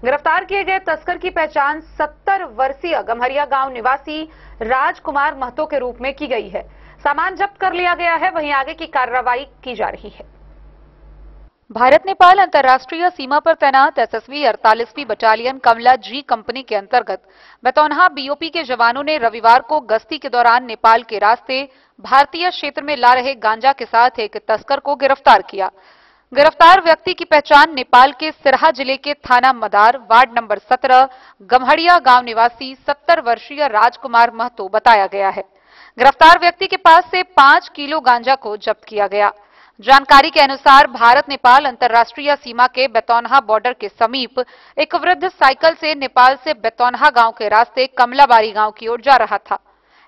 गिरफ्तार किए गए तस्कर की पहचान 70 वर्षीय गम्हरिया गांव निवासी राजकुमार महतो के रूप में की गई है। सामान जब्त कर लिया गया है, वहीं आगे की कार्रवाई की जा रही है। भारत नेपाल अंतर्राष्ट्रीय सीमा पर तैनात एसएसबी 48वीं बटालियन कमला जी कंपनी के अंतर्गत बेतौन्हा बीओपी के जवानों ने रविवार को गश्ती के दौरान नेपाल के रास्ते भारतीय क्षेत्र में ला रहे गांजा के साथ एक तस्कर को गिरफ्तार किया। गिरफ्तार व्यक्ति की पहचान नेपाल के सिरहा जिले के थाना मदार वार्ड नंबर 17 गम्हड़िया गांव निवासी 70 वर्षीय राजकुमार महतो बताया गया है। गिरफ्तार व्यक्ति के पास से 5 किलो गांजा को जब्त किया गया। जानकारी के अनुसार भारत नेपाल अंतर्राष्ट्रीय सीमा के बेतौन्हा बॉर्डर के समीप एक वृद्ध साइकिल से नेपाल से बेतौन्हा गांव के रास्ते कमलाबारी गांव की ओर जा रहा था।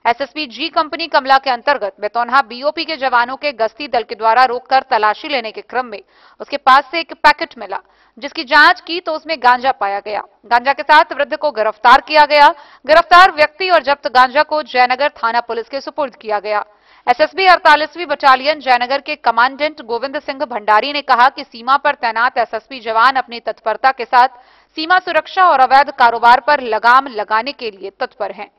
एसएसबी जी कंपनी कमला के अंतर्गत बेतौन्हा बीओपी के जवानों के गश्ती दल के द्वारा रोककर तलाशी लेने के क्रम में उसके पास से एक पैकेट मिला, जिसकी जांच की तो उसमें गांजा पाया गया। गांजा के साथ वृद्ध को गिरफ्तार किया गया। गिरफ्तार व्यक्ति और जब्त गांजा को जयनगर थाना पुलिस के सुपुर्द किया गया। एसएसबी 48वीं बटालियन जयनगर के कमांडेंट गोविंद सिंह भंडारी ने कहा कि सीमा पर तैनात एसएसबी जवान अपनी तत्परता के साथ सीमा सुरक्षा और अवैध कारोबार पर लगाम लगाने के लिए तत्पर हैं।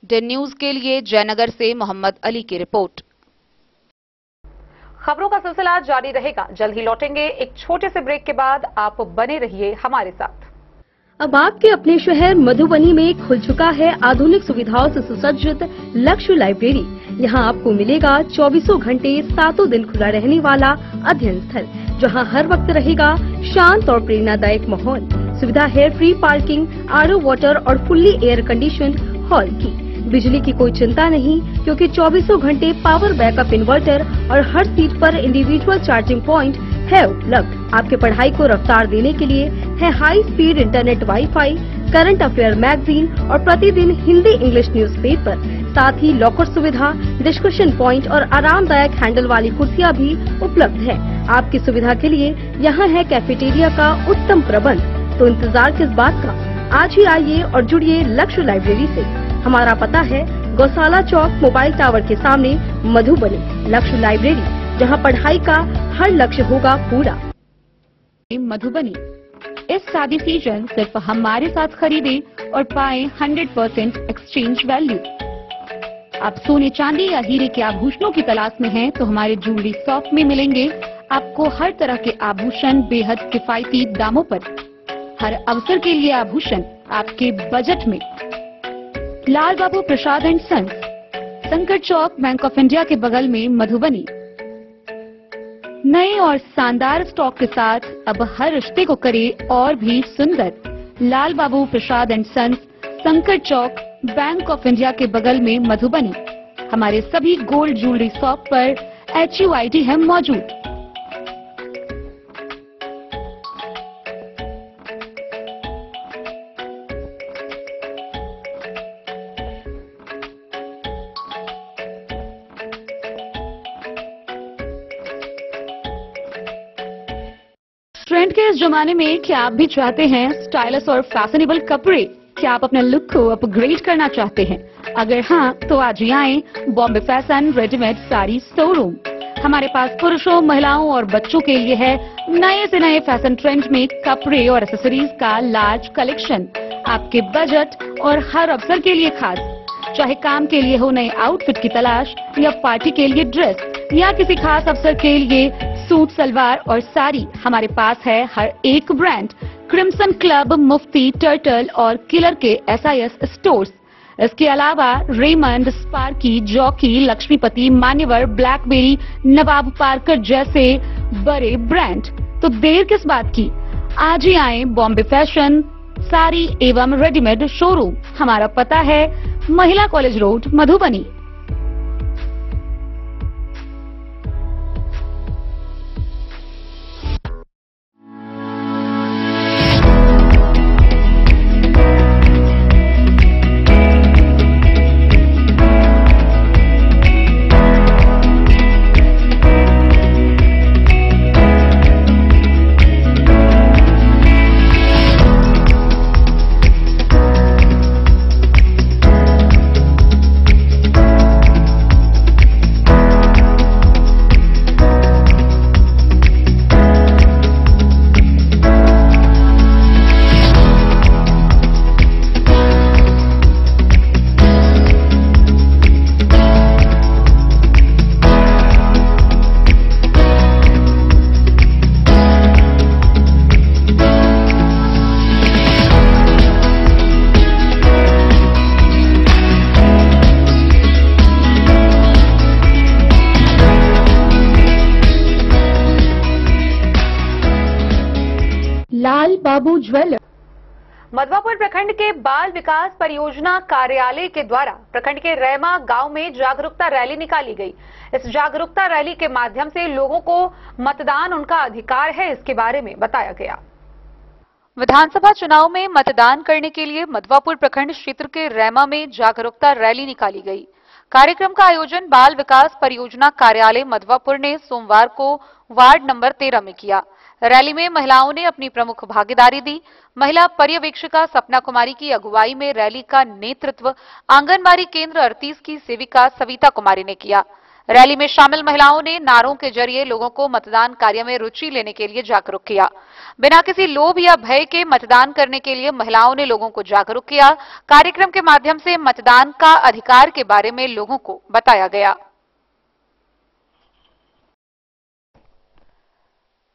डे न्यूज के लिए जयनगर से मोहम्मद अली की रिपोर्ट।
खबरों का सिलसिला जारी रहेगा। जल्द ही लौटेंगे एक छोटे से ब्रेक के बाद। आप बने रहिए हमारे साथ।
अब आपके अपने शहर मधुबनी में खुल चुका है आधुनिक सुविधाओं से सुसज्जित लक्ष्य लाइब्रेरी। यहाँ आपको मिलेगा 24 घंटे 7 दिन खुला रहने वाला अध्ययन स्थल, जहाँ हर वक्त रहेगा शांत और प्रेरणादायक माहौल। सुविधा है फ्री पार्किंग, आरओ वाटर और फुल्ली एयर कंडीशन्ड हॉल की। बिजली की कोई चिंता नहीं, क्योंकि 24 घंटे पावर बैकअप इन्वर्टर और हर सीट पर इंडिविजुअल चार्जिंग पॉइंट है उपलब्ध। आपके पढ़ाई को रफ्तार देने के लिए है high speed internet, wifi, current affair magazine और प्रतिदिन हिंदी इंग्लिश न्यूज़पेपर। साथ ही लॉकर सुविधा, डिस्कशन पॉइंट और आरामदायक हैंडल वाली कुर्सियां भी उपलब्ध है। आपकी सुविधा के लिए यहाँ है कैफेटेरिया का उत्तम प्रबंध। तो इंतजार किस बात का, आज ही आइए और जुड़िए लक्ष्य लाइब्रेरी से। हमारा पता है गौशाला चौक, मोबाइल टावर के सामने, मधुबनी। लक्ष्य लाइब्रेरी, जहां पढ़ाई का हर लक्ष्य होगा पूरा।
मधुबनी इस शादी सीजन सिर्फ हमारे साथ खरीदे और पाए 100% एक्सचेंज वैल्यू। आप सोने चांदी या हीरे के आभूषणों की तलाश में हैं, तो हमारे ज्वेलरी शॉप में मिलेंगे आपको हर तरह के आभूषण बेहद किफायती दामों पर। हर अवसर के लिए आभूषण आपके बजट में। लाल बाबू प्रसाद एंड सन्स, संकट चौक, बैंक ऑफ इंडिया के बगल में, मधुबनी। नए और शानदार स्टॉक के साथ अब हर रिश्ते को करे और भी सुंदर। लाल बाबू प्रसाद एंड सन्स, संकट चौक, बैंक ऑफ इंडिया के बगल में, मधुबनी। हमारे सभी गोल्ड ज्वेलरी शॉप पर HUID है मौजूद। ट्रेंड के इस जमाने में क्या आप भी चाहते हैं स्टाइलिश और फैशनेबल कपड़े? क्या आप अपने लुक को अपग्रेड करना चाहते हैं? अगर हाँ, तो आज ही आएं Bombay fashion readymade sari showroom. हमारे पास पुरुषों, महिलाओं और बच्चों के लिए है नए से नए फैशन ट्रेंड में कपड़े और एक्सेसरीज का लार्ज कलेक्शन। आपके बजट और हर अवसर के लिए खास। चाहे काम के लिए हो नए आउटफिट की तलाश, या पार्टी के लिए ड्रेस, या किसी खास अवसर के लिए सूट, सलवार और साड़ी, हमारे पास है हर एक ब्रांड। क्रिम्सन क्लब, मुफ्ती, टर्टल और किलर के SIS स्टोर्स। इसके अलावा रेमंड, स्पार्की, जॉकी, लक्ष्मीपति, मान्यवर, ब्लैकबेरी, नवाब पार्कर जैसे बड़े ब्रांड। तो देर किस बात की, आज ही आए बॉम्बे फैशन साड़ी एवं रेडीमेड शोरूम। हमारा पता है महिला कॉलेज रोड, मधुबनी। बाबू ज्वेलर।
मधवापुर प्रखंड के बाल विकास परियोजना कार्यालय के द्वारा प्रखंड के रैमा गांव में जागरूकता रैली निकाली गई। इस जागरूकता रैली के माध्यम से लोगों को मतदान उनका अधिकार है, इसके बारे में बताया गया। विधानसभा चुनाव में मतदान करने के लिए मधवापुर प्रखंड क्षेत्र के रैमा में जागरूकता रैली निकाली गई। कार्यक्रम का आयोजन बाल विकास परियोजना कार्यालय मधवापुर ने सोमवार को वार्ड नंबर 13 में किया। रैली में महिलाओं ने अपनी प्रमुख भागीदारी दी। महिला पर्यवेक्षिका सपना कुमारी की अगुवाई में रैली का नेतृत्व आंगनबाड़ी केंद्र 38 की सेविका सविता कुमारी ने किया। रैली में शामिल महिलाओं ने नारों के जरिए लोगों को मतदान कार्य में रुचि लेने के लिए जागरूक किया। बिना किसी लोभ या भय के मतदान करने के लिए महिलाओं ने लोगों को जागरूक किया। कार्यक्रम के माध्यम से मतदान का अधिकार के बारे में लोगों को बताया गया।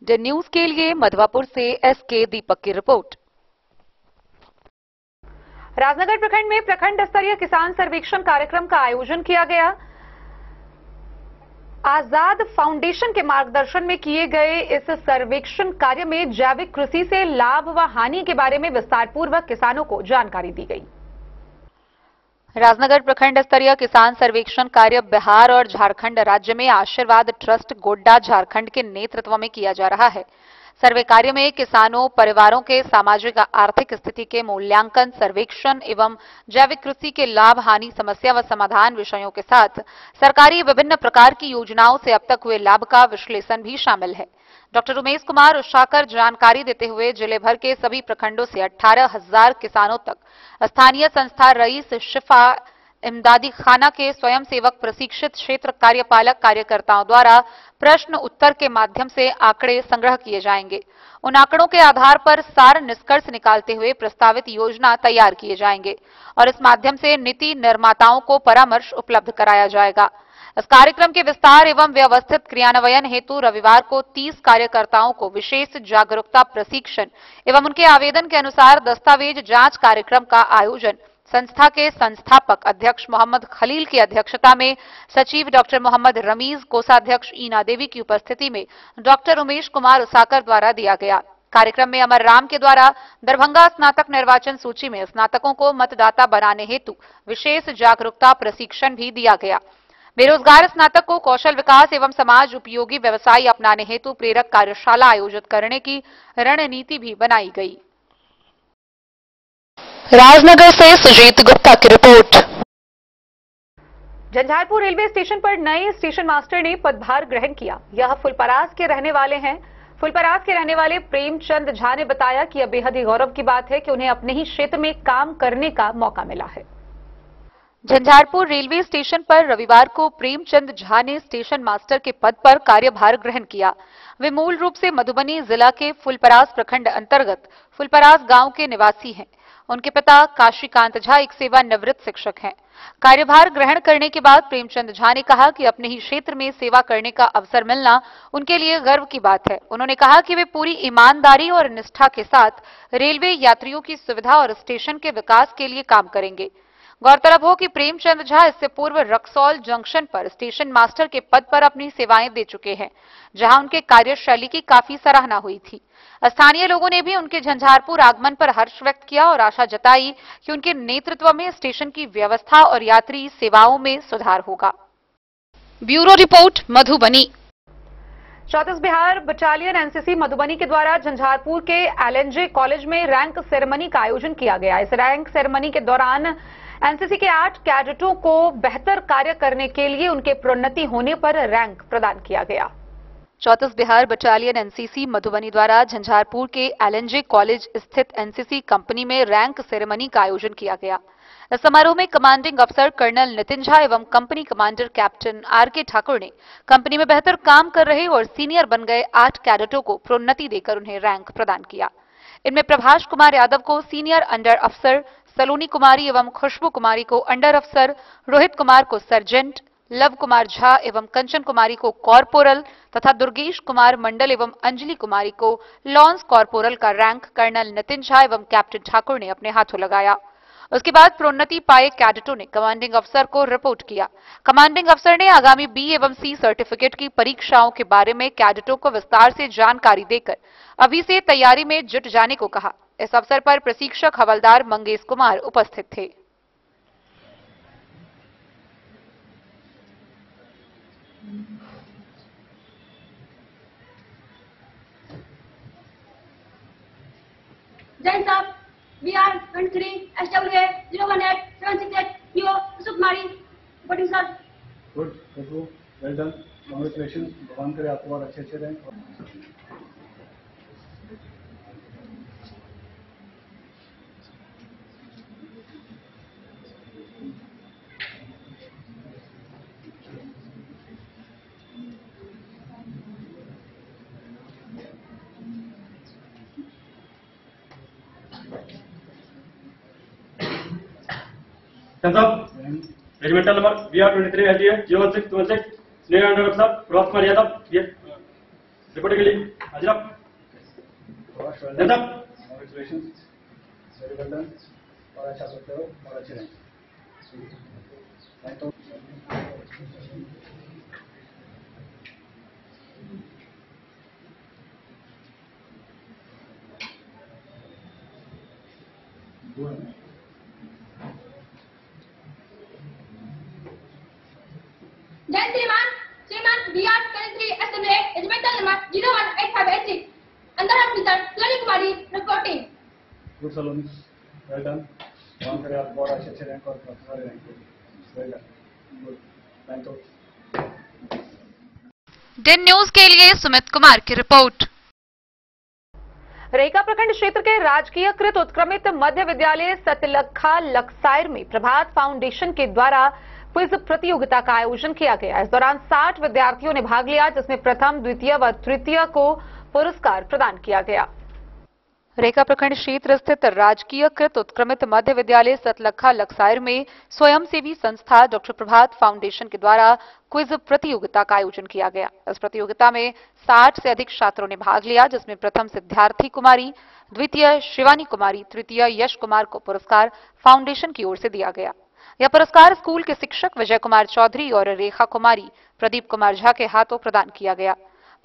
द न्यूज के लिए मधवापुर से एसके दीपक की रिपोर्ट। राजनगर प्रखंड में प्रखंड स्तरीय किसान सर्वेक्षण कार्यक्रम का आयोजन किया गया। आजाद फाउंडेशन के मार्गदर्शन में किए गए इस सर्वेक्षण कार्य में जैविक कृषि से लाभ व हानि के बारे में विस्तारपूर्वक किसानों को जानकारी दी गई। राजनगर प्रखंड स्तरीय किसान सर्वेक्षण कार्य बिहार और झारखंड राज्य में आशीर्वाद ट्रस्ट गोड्डा झारखंड के नेतृत्व में किया जा रहा है। सर्वे कार्य में किसानों परिवारों के सामाजिक आर्थिक स्थिति के मूल्यांकन, सर्वेक्षण एवं जैविक कृषि के लाभ हानि समस्या व समाधान विषयों के साथ सरकारी विभिन्न प्रकार की योजनाओं से अब तक हुए लाभ का विश्लेषण भी शामिल है। डॉक्टर उमेश कुमार उषाकर जानकारी देते हुए जिले भर के सभी प्रखंडों से 18,000 किसानों तक स्थानीय संस्था रईस शिफा इमदादी खाना के स्वयंसेवक प्रशिक्षित क्षेत्र कार्यपालक कार्यकर्ताओं द्वारा प्रश्न उत्तर के माध्यम से आंकड़े संग्रह किए जाएंगे। उन आंकड़ों के आधार पर सार निष्कर्ष निकालते हुए प्रस्तावित योजना तैयार किए जाएंगे और इस माध्यम से नीति निर्माताओं को परामर्श उपलब्ध कराया जाएगा। इस कार्यक्रम के विस्तार एवं व्यवस्थित क्रियान्वयन हेतु रविवार को 30 कार्यकर्ताओं को विशेष जागरूकता प्रशिक्षण एवं उनके आवेदन के अनुसार दस्तावेज जांच कार्यक्रम का आयोजन संस्था के संस्थापक अध्यक्ष मोहम्मद खलील की अध्यक्षता में सचिव डॉक्टर मोहम्मद रमीज, कोषाध्यक्ष ईना देवी की उपस्थिति में डॉक्टर उमेश कुमार उसाकर द्वारा दिया गया। कार्यक्रम में अमर राम के द्वारा दरभंगा स्नातक निर्वाचन सूची में स्नातकों को मतदाता बनाने हेतु विशेष जागरूकता प्रशिक्षण भी दिया गया। बेरोजगार स्नातक को कौशल विकास एवं समाज उपयोगी व्यवसाय अपनाने हेतु प्रेरक कार्यशाला आयोजित करने की रणनीति भी बनाई गई। राजनगर से सुजीत गुप्ता की रिपोर्ट। झंझारपुर रेलवे स्टेशन पर नए स्टेशन मास्टर ने पदभार ग्रहण किया। यह फुलपरास के रहने वाले हैं। फुलपरास के रहने वाले प्रेमचंद झा ने बताया कि यह बेहद ही गौरव की बात है कि उन्हें अपने ही क्षेत्र में काम करने का मौका मिला है। झंझारपुर रेलवे स्टेशन पर रविवार को प्रेमचंद झा ने स्टेशन मास्टर के पद पर कार्यभार ग्रहण किया। वे मूल रूप से मधुबनी जिला के फुलपरास प्रखंड अंतर्गत फुलपरास गांव के निवासी हैं। उनके पिता काशीकांत झा एक सेवानिवृत्त शिक्षक हैं। कार्यभार ग्रहण करने के बाद प्रेमचंद झा ने कहा कि अपने ही क्षेत्र में सेवा करने का अवसर मिलना उनके लिए गर्व की बात है। उन्होंने कहा कि वे पूरी ईमानदारी और निष्ठा के साथ रेलवे यात्रियों की सुविधा और स्टेशन के विकास के लिए काम करेंगे। गौरतलब हो कि प्रेमचंद झा इससे पूर्व रक्सौल जंक्शन पर स्टेशन मास्टर के पद पर अपनी सेवाएं दे चुके हैं, जहां उनके कार्यशैली की काफी सराहना हुई थी। स्थानीय लोगों ने भी उनके झंझारपुर आगमन पर हर्ष व्यक्त किया और आशा जताई कि उनके नेतृत्व में स्टेशन की व्यवस्था और यात्री सेवाओं में सुधार होगा। Bureau report, Madhubani. 34 Bihar battalion NCC Madhubani के द्वारा झंझारपुर के एलएनजे कॉलेज में रैंक सेरेमनी का आयोजन किया गया। इस रैंक सेरेमनी के दौरान एनसीसी के 8 कैडेटों को बेहतर कार्य करने के लिए उनके प्रोन्नति होने पर रैंक प्रदान किया गया। 34 बिहार बटालियन एनसीसी मधुबनी द्वारा झंझारपुर के एलएनजे कॉलेज स्थित एनसीसी कंपनी में रैंक सेरेमनी का आयोजन किया गया। इस समारोह में कमांडिंग अफसर कर्नल नितिन झा एवं company commander captain R K. Thakur ने कंपनी में बेहतर काम कर रहे और सीनियर बन गए 8 कैडेटों को प्रोन्नति देकर उन्हें रैंक प्रदान किया। इनमें प्रभाष कुमार यादव को सीनियर अंडर अफसर, सलोनी कुमारी एवं खुशबू कुमारी को अंडर अफसर, रोहित कुमार को सर्जेंट, लव कुमार झा एवं कंचन कुमारी को कॉर्पोरल तथा दुर्गेश कुमार मंडल एवं अंजलि कुमारी को लॉन्स कॉर्पोरल का रैंक कर्नल नितिन झा एवं कैप्टन ठाकुर ने अपने हाथों लगाया। उसके बाद प्रोन्नति पाए कैडेटों ने कमांडिंग अफसर को रिपोर्ट किया। कमांडिंग अफसर ने आगामी बी एवं सी सर्टिफिकेट की परीक्षाओं के बारे में कैडेटों को विस्तार से जानकारी देकर अभी से तैयारी में जुट जाने को कहा। इस अवसर पर प्रशिक्षक हवलदार मंगेश कुमार उपस्थित थे।
जैन साहब, BR 23 SWA 018 768 PO सुकुमारी reporting sir.
Good, well done, congratulation. भगवान करे आपको और अच्छे रहें।
रेजिमेंटल नंबर BR 23 LDA 01626 स्नेह अंडर अफसर प्रभात कुमार यादव ये रिपोर्ट के लिए हाजिर आप।
कांग्रेचुलेशन, वेरी वेल डन, और अच्छा करते हो और अच्छे रहें। तो
जैन श्रीमान BR 23 SWA रेजिमेंटल नंबर 018586 अंदर ऑफिसर सलोनी कुमारी रिपोर्टिंग।
गुड सलोनी, वेल डन, भगवान करे आप और अच्छे रैंक और सारे rank. Well done, good, thank you.
दिन न्यूज के लिए सुमित कुमार की रिपोर्ट। रेखा प्रखंड क्षेत्र के राजकीयकृत उत्क्रमित मध्य विद्यालय सतलखा लखसायर में प्रभात फाउंडेशन के द्वारा क्विज प्रतियोगिता का आयोजन किया गया। इस दौरान 60 विद्यार्थियों ने भाग लिया, जिसमें प्रथम, द्वितीय व तृतीय को पुरस्कार प्रदान किया गया। रेखा प्रखंड क्षेत्र स्थित राजकीयकृत उत्क्रमित मध्य विद्यालय सतलखा लखसायर में स्वयंसेवी संस्था डॉक्टर प्रभात फाउंडेशन के द्वारा क्विज प्रतियोगिता का आयोजन किया गया। इस प्रतियोगिता में 60 से अधिक छात्रों ने भाग लिया, जिसमें प्रथम सिद्धार्थी कुमारी, द्वितीय शिवानी कुमारी, तृतीय यश कुमार को पुरस्कार फाउंडेशन की ओर से दिया गया। यह पुरस्कार स्कूल के शिक्षक विजय कुमार चौधरी और रेखा कुमारी प्रदीप कुमार झा के हाथों प्रदान किया गया।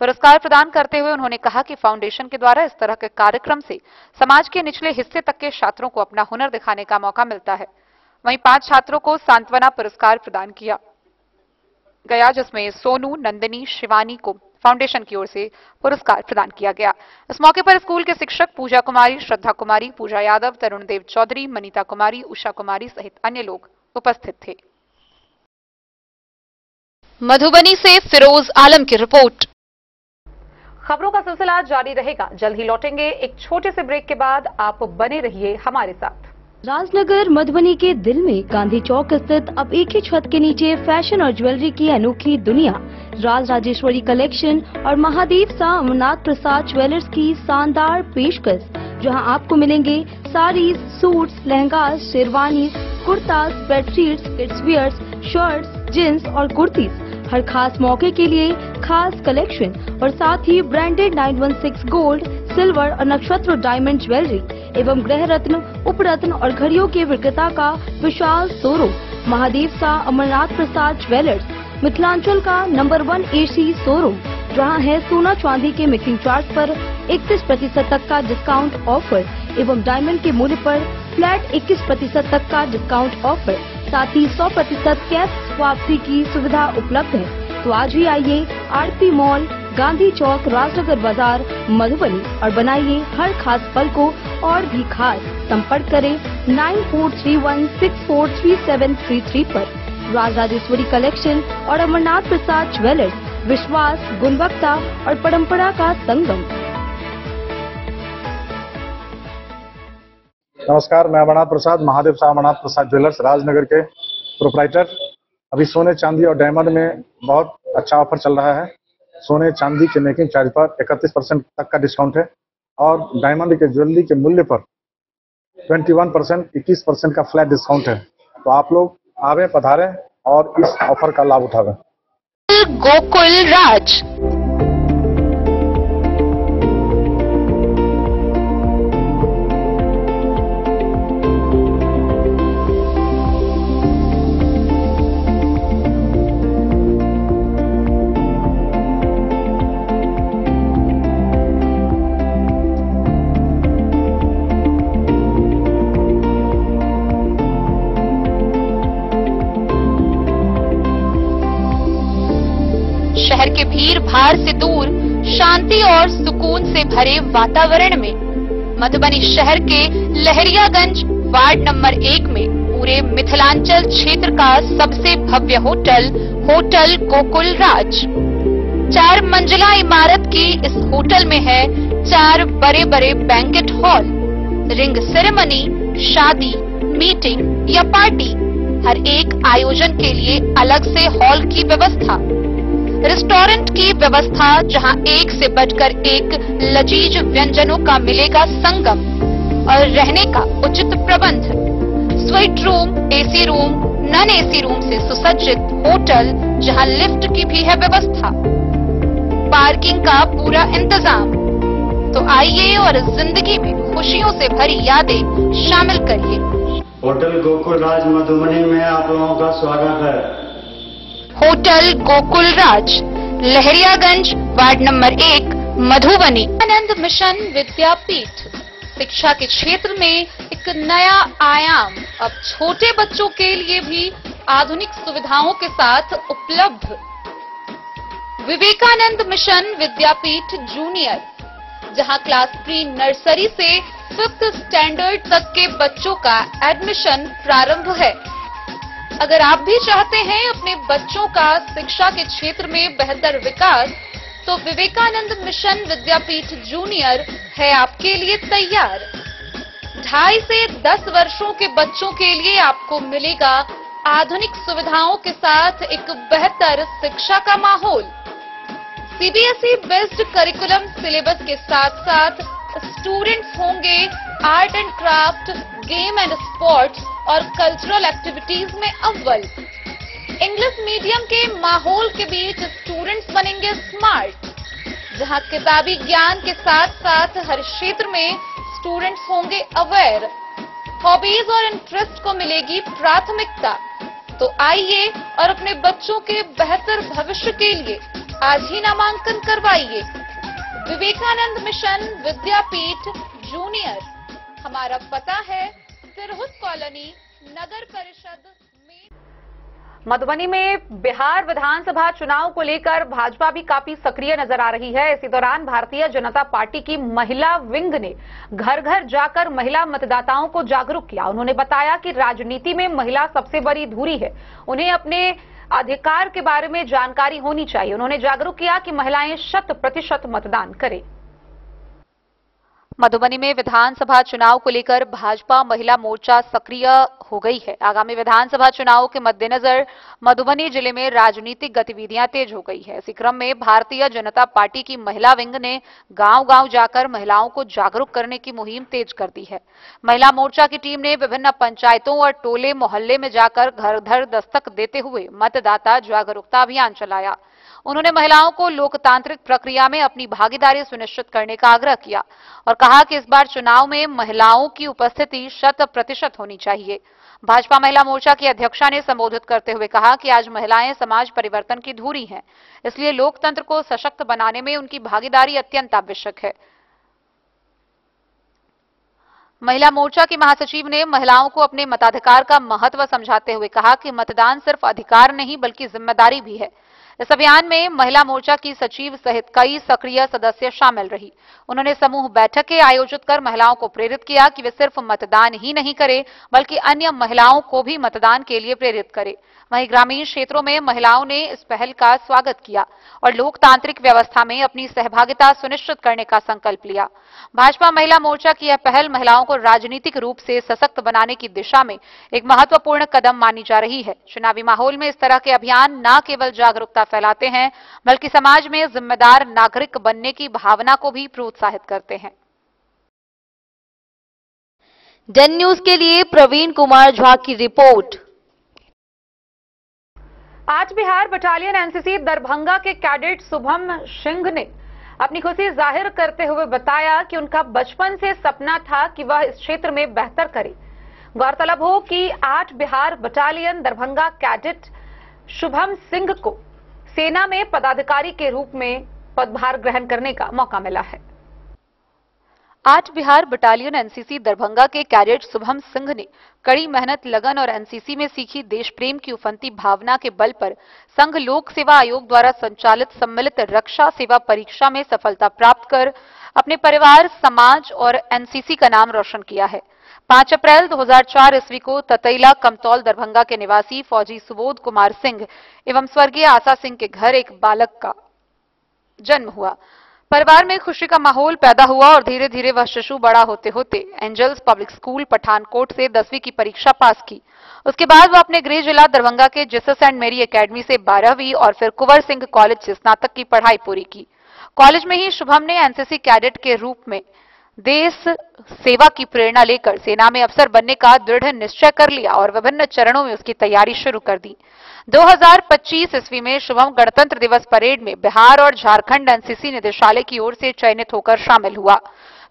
पुरस्कार प्रदान करते हुए उन्होंने कहा कि फाउंडेशन के द्वारा इस तरह के कार्यक्रम से समाज के निचले हिस्से तक के छात्रों को अपना हुनर दिखाने का मौका मिलता है। वहीं 5 छात्रों को सांत्वना पुरस्कार प्रदान किया गया, जिसमें सोनू, नंदिनी, शिवानी को फाउंडेशन की ओर से पुरस्कार प्रदान किया गया। इस मौके पर स्कूल के शिक्षक पूजा कुमारी, श्रद्धा कुमारी, पूजा यादव, तरुण देव चौधरी, मनीता कुमारी, उषा कुमारी सहित अन्य लोग उपस्थित थे। मधुबनी से फिरोज आलम की रिपोर्ट। खबरों का सिलसिला जारी रहेगा, जल्द ही लौटेंगे एक छोटे से ब्रेक के बाद। आप बने रहिए हमारे साथ।
राजनगर मधुबनी के दिल में गांधी चौक स्थित अब एक ही छत के नीचे फैशन और ज्वेलरी की अनोखी दुनिया राज राजेश्वरी कलेक्शन और महादेव शाह अमरनाथ प्रसाद ज्वेलर्स की शानदार पेशकश, जहां आपको मिलेंगे saris, suits, lehenga, sherwani, kurta, bedsheets, kids wears, shirts, jeans और कुर्तीज, हर खास मौके के लिए खास कलेक्शन और साथ ही ब्रांडेड 916 गोल्ड, सिल्वर और नक्षत्र डायमंड ज्वेलरी एवं गृह रत्न, उपरत्न और घड़ियों के विक्रेता का विशाल शोरूम महादेव शाह अमरनाथ प्रसाद ज्वेलर्स, मिथिलांचल का नंबर 1 AC शोरूम, जहां है सोना चांदी के मेकिंग चार्ज पर 31% तक का डिस्काउंट ऑफर एवं डायमंड के मूल्य पर फ्लैट 21% तक का डिस्काउंट ऑफर, साथ ही 100% कैश वापसी की सुविधा उपलब्ध है। तो आज ही आइए आरती मॉल, गांधी चौक, राजनगर बाजार, मधुबनी और बनाइए हर खास पल को और भी खास। संपर्क करें 9431643733 पर। राज राजेश्वरी कलेक्शन और अमरनाथ प्रसाद ज्वेलर्स, विश्वास, गुणवत्ता और परंपरा का संगम।
नमस्कार, मैं अमरनाथ प्रसाद, महादेव शाह अमरनाथ प्रसाद ज्वेलर्स राजनगर के प्रोप्राइटर। अभी सोने, चांदी और डायमंड में बहुत अच्छा ऑफर चल रहा है। सोने चांदी के मेकिंग चार्ज पर 31% तक का डिस्काउंट है और डायमंड के ज्वेलरी के मूल्य पर 21%, 21% का फ्लैट डिस्काउंट है। तो आप लोग आवे, पधारें और इस ऑफर का लाभ उठावें।
गोकुल राज। भार से दूर शांति और सुकून से भरे वातावरण में मधुबनी शहर के लहरियागंज वार्ड नंबर 1 में पूरे मिथिलांचल क्षेत्र का सबसे भव्य होटल होटल गोकुल राज 4 मंजिला इमारत की इस होटल में है 4 बड़े बड़े बैंकेट हॉल, रिंग सेरेमनी, शादी, मीटिंग या पार्टी, हर एक आयोजन के लिए अलग से हॉल की व्यवस्था, रेस्टोरेंट की व्यवस्था जहां एक से बढ़कर एक लजीज व्यंजनों का मिलेगा संगम और रहने का उचित प्रबंध, suite room, AC room, non AC room से सुसज्जित होटल जहां लिफ्ट की भी है व्यवस्था, पार्किंग का पूरा इंतजाम। तो आइए और जिंदगी में खुशियों से भरी यादें शामिल करिए।
होटल गोकुल राज मधुबनी में आप लोगों का स्वागत है।
होटल गोकुल राज, लहरियागंज, वार्ड नंबर 1, मधुबनी। आनंद मिशन विद्यापीठ शिक्षा के क्षेत्र में एक नया आयाम अब छोटे बच्चों के लिए भी आधुनिक सुविधाओं के साथ उपलब्ध। विवेकानंद मिशन विद्यापीठ जूनियर, जहां क्लास प्री नर्सरी से 5th स्टैंडर्ड तक के बच्चों का एडमिशन प्रारंभ है। अगर आप भी चाहते हैं अपने बच्चों का शिक्षा के क्षेत्र में बेहतर विकास, तो विवेकानंद मिशन विद्यापीठ जूनियर है आपके लिए तैयार। 2.5 से 10 वर्षों के बच्चों के लिए आपको मिलेगा आधुनिक सुविधाओं के साथ एक बेहतर शिक्षा का माहौल। सीबीएसई बेस्ड करिकुलम सिलेबस के साथ साथ स्टूडेंट्स होंगे art and craft, game and sports और कल्चरल एक्टिविटीज में अव्वल। इंग्लिश मीडियम के माहौल के बीच स्टूडेंट्स बनेंगे स्मार्ट, जहां किताबी ज्ञान के साथ साथ हर क्षेत्र में स्टूडेंट्स होंगे अवेयर। हॉबीज और इंटरेस्ट को मिलेगी प्राथमिकता। तो आइए और अपने बच्चों के बेहतर भविष्य के लिए आज ही नामांकन करवाइए। विवेकानंद मिशन विद्यापीठ जूनियर। हमारा पता है सिरहुत कॉलोनी, नगर परिषद में।
मधुबनी में बिहार विधानसभा चुनाव को लेकर भाजपा भी काफी सक्रिय नजर आ रही है। इसी दौरान भारतीय जनता पार्टी की महिला विंग ने घर घर जाकर महिला मतदाताओं को जागरूक किया। उन्होंने बताया कि राजनीति में महिला सबसे बड़ी धुरी है, उन्हें अपने अधिकार के बारे में जानकारी होनी चाहिए। उन्होंने जागरूक किया कि महिलाएं 100% मतदान करें।
मधुबनी में विधानसभा चुनाव को लेकर भाजपा महिला मोर्चा सक्रिय हो गई है। आगामी विधानसभा चुनाव के मद्देनजर मधुबनी जिले में राजनीतिक गतिविधियां तेज हो गई है। इसी क्रम में भारतीय जनता पार्टी की महिला विंग ने गांव-गांव जाकर महिलाओं को जागरूक करने की मुहिम तेज कर दी है। महिला मोर्चा की टीम ने विभिन्न पंचायतों और टोले मोहल्ले में जाकर घर घर दस्तक देते हुए मतदाता जागरूकता अभियान चलाया। उन्होंने महिलाओं को लोकतांत्रिक प्रक्रिया में अपनी भागीदारी सुनिश्चित करने का आग्रह किया और कहा कि इस बार चुनाव में महिलाओं की उपस्थिति 100% होनी चाहिए। भाजपा महिला मोर्चा की अध्यक्षा ने संबोधित करते हुए कहा कि आज महिलाएं समाज परिवर्तन की धुरी हैं, इसलिए लोकतंत्र को सशक्त बनाने में उनकी भागीदारी अत्यंत आवश्यक है। महिला मोर्चा की महासचिव ने महिलाओं को अपने मताधिकार का महत्व समझाते हुए कहा कि मतदान सिर्फ अधिकार नहीं बल्कि जिम्मेदारी भी है। इस अभियान में महिला मोर्चा की सचिव सहित कई सक्रिय सदस्य शामिल रही। उन्होंने समूह बैठकें आयोजित कर महिलाओं को प्रेरित किया कि वे सिर्फ मतदान ही नहीं करें बल्कि अन्य महिलाओं को भी मतदान के लिए प्रेरित करें। वहीं ग्रामीण क्षेत्रों में महिलाओं ने इस पहल का स्वागत किया और लोकतांत्रिक व्यवस्था में अपनी सहभागिता सुनिश्चित करने का संकल्प लिया। भाजपा महिला मोर्चा की यह पहल महिलाओं को राजनीतिक रूप से सशक्त बनाने की दिशा में एक महत्वपूर्ण कदम मानी जा रही है। चुनावी माहौल में इस तरह के अभियान न केवल जागरूकता फैलाते हैं बल्कि समाज में जिम्मेदार नागरिक बनने की भावना को भी प्रोत्साहित करते हैं।
डन न्यूज के लिए प्रवीण कुमार झा की रिपोर्ट।
आज बिहार बटालियन एनसीसी दरभंगा के कैडेट शुभम सिंह ने अपनी खुशी जाहिर करते हुए बताया कि उनका बचपन से सपना था कि वह इस क्षेत्र में बेहतर करे। गौरतलब हो कि 8 बिहार बटालियन दरभंगा कैडेट शुभम सिंह को सेना में पदाधिकारी के रूप में पदभार ग्रहण करने का मौका मिला है।
8 बिहार बटालियन एनसीसी दरभंगा के कैडेट शुभम सिंह ने कड़ी मेहनत, लगन और एनसीसी में सीखी देश प्रेम की उफनती भावना के बल पर संघ लोक सेवा आयोग द्वारा संचालित सम्मिलित रक्षा सेवा परीक्षा में सफलता प्राप्त कर अपने परिवार, समाज और एनसीसी का नाम रोशन किया है। 5 अप्रैल 2004 ईस्वी को ततैला कमतौल दरभंगा के निवासी फौजी सुबोध कुमार सिंह एवं स्वर्गीय आशा सिंह के घर एक बालक का जन्म हुआ। परिवार में खुशी का माहौल पैदा हुआ और धीरे धीरे वह शिशु बड़ा होते होते एंजल्स पब्लिक स्कूल पठानकोट से 10वीं की परीक्षा पास की। उसके बाद वह अपने गृह जिला दरभंगा के जीसस एंड मेरी एकेडमी से 12वीं और फिर कुंवर सिंह कॉलेज से स्नातक की पढ़ाई पूरी की। कॉलेज में ही शुभम ने एनसीसी कैडेट के रूप में देश सेवा की प्रेरणा लेकर सेना में अफसर बनने का दृढ़ निश्चय कर लिया और विभिन्न चरणों में उसकी तैयारी शुरू कर दी। 2025 ईस्वी में शुभम गणतंत्र दिवस परेड में बिहार और झारखंड एनसीसी निदेशालय की ओर से चयनित होकर शामिल हुआ।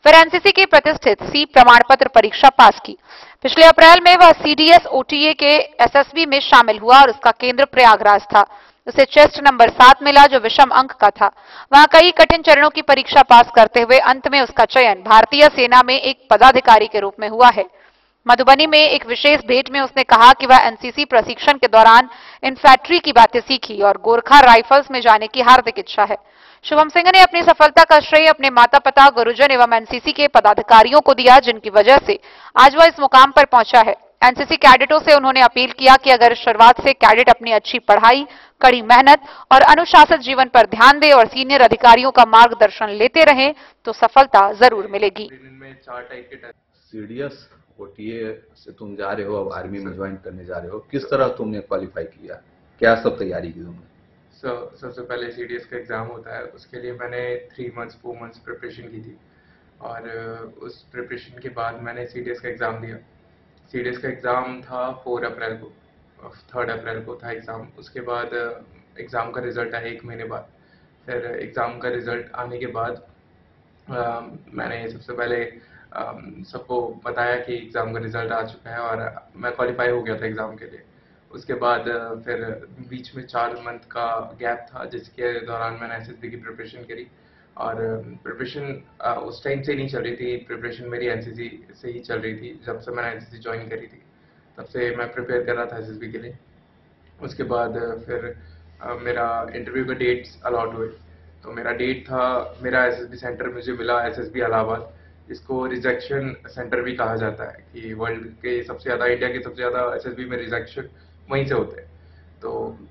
फिर एनसीसी की प्रतिष्ठित सी प्रमाण पत्र परीक्षा पास की। पिछले अप्रैल में वह सीडीएस ओटीए के एसएसबी में शामिल हुआ और उसका केंद्र प्रयागराज था। उसे चेस्ट नंबर 7 मिला जो विषम अंक का था। वहां कई कठिन चरणों की परीक्षा पास करते हुए अंत में उसका चयन भारतीय सेना में एक पदाधिकारी के रूप में हुआ है। मधुबनी में एक विशेष भेंट में उसने कहा कि वह एनसीसी प्रशिक्षण के दौरान इन्फैंट्री की बातें सीखी और गोरखा राइफल्स में जाने की हार्दिक इच्छा है। शुभम सिंह ने अपनी सफलता का श्रेय अपने माता पिता, गुरुजन एवं एनसीसी के पदाधिकारियों को दिया, जिनकी वजह से आज वह इस मुकाम पर पहुंचा है। एनसीसी कैडेटों से उन्होंने अपील किया कि अगर शुरुआत से कैडेट अपनी अच्छी पढ़ाई, कड़ी मेहनत और अनुशासित जीवन पर ध्यान दे और सीनियर अधिकारियों का मार्गदर्शन लेते रहें तो सफलता जरूर मिलेगी।
सीडीएस ओटीए से तुम जा रहे हो, अब आर्मी में ज्वाइन करने जा रहे हो, किस तरह तुमने क्वालिफाई किया, क्या सब तैयारी की तुमने?
सबसे पहले सीडीएस का एग्ज़ाम होता है, उसके लिए मैंने 3 मंथ्स 4 मंथ्स प्रिपरेशन की थी और उस प्रिपरेशन के बाद मैंने सीडीएस का एग्ज़ाम दिया। सीडीएस का एग्ज़ाम था 4 अप्रैल को, 3 अप्रैल को था एग्ज़ाम। उसके बाद एग्ज़ाम का रिज़ल्ट आया 1 महीने बाद। फिर एग्ज़ाम का रिज़ल्ट आने के बाद मैंने सबसे पहले सबको बताया कि एग्ज़ाम का रिज़ल्ट आ चुका है और मैं क्वालिफाई हो गया था एग्ज़ाम के लिए। उसके बाद फिर बीच में 4 मंथ का गैप था, जिसके दौरान मैंने एसएसबी की प्रिपरेशन करी और प्रिपरेशन उस टाइम से नहीं चल रही थी, प्रिपरेशन मेरी एनसीसी से ही चल रही थी। जब से मैंने एनसीसी ज्वाइन करी थी तब से मैं प्रिपेयर कर रहा था एसएसबी के लिए। उसके बाद फिर मेरा इंटरव्यू का डेट्स अलॉट हुए, तो मेरा डेट था, मेरा एसएसबी सेंटर मुझे मिला एसएसबी इलाहाबाद, जिसको रिजेक्शन सेंटर भी कहा जाता है कि वर्ल्ड के सबसे ज़्यादा, इंडिया के सबसे ज़्यादा एसएसबी में रिजेक्शन वहीं से होते हैं। तो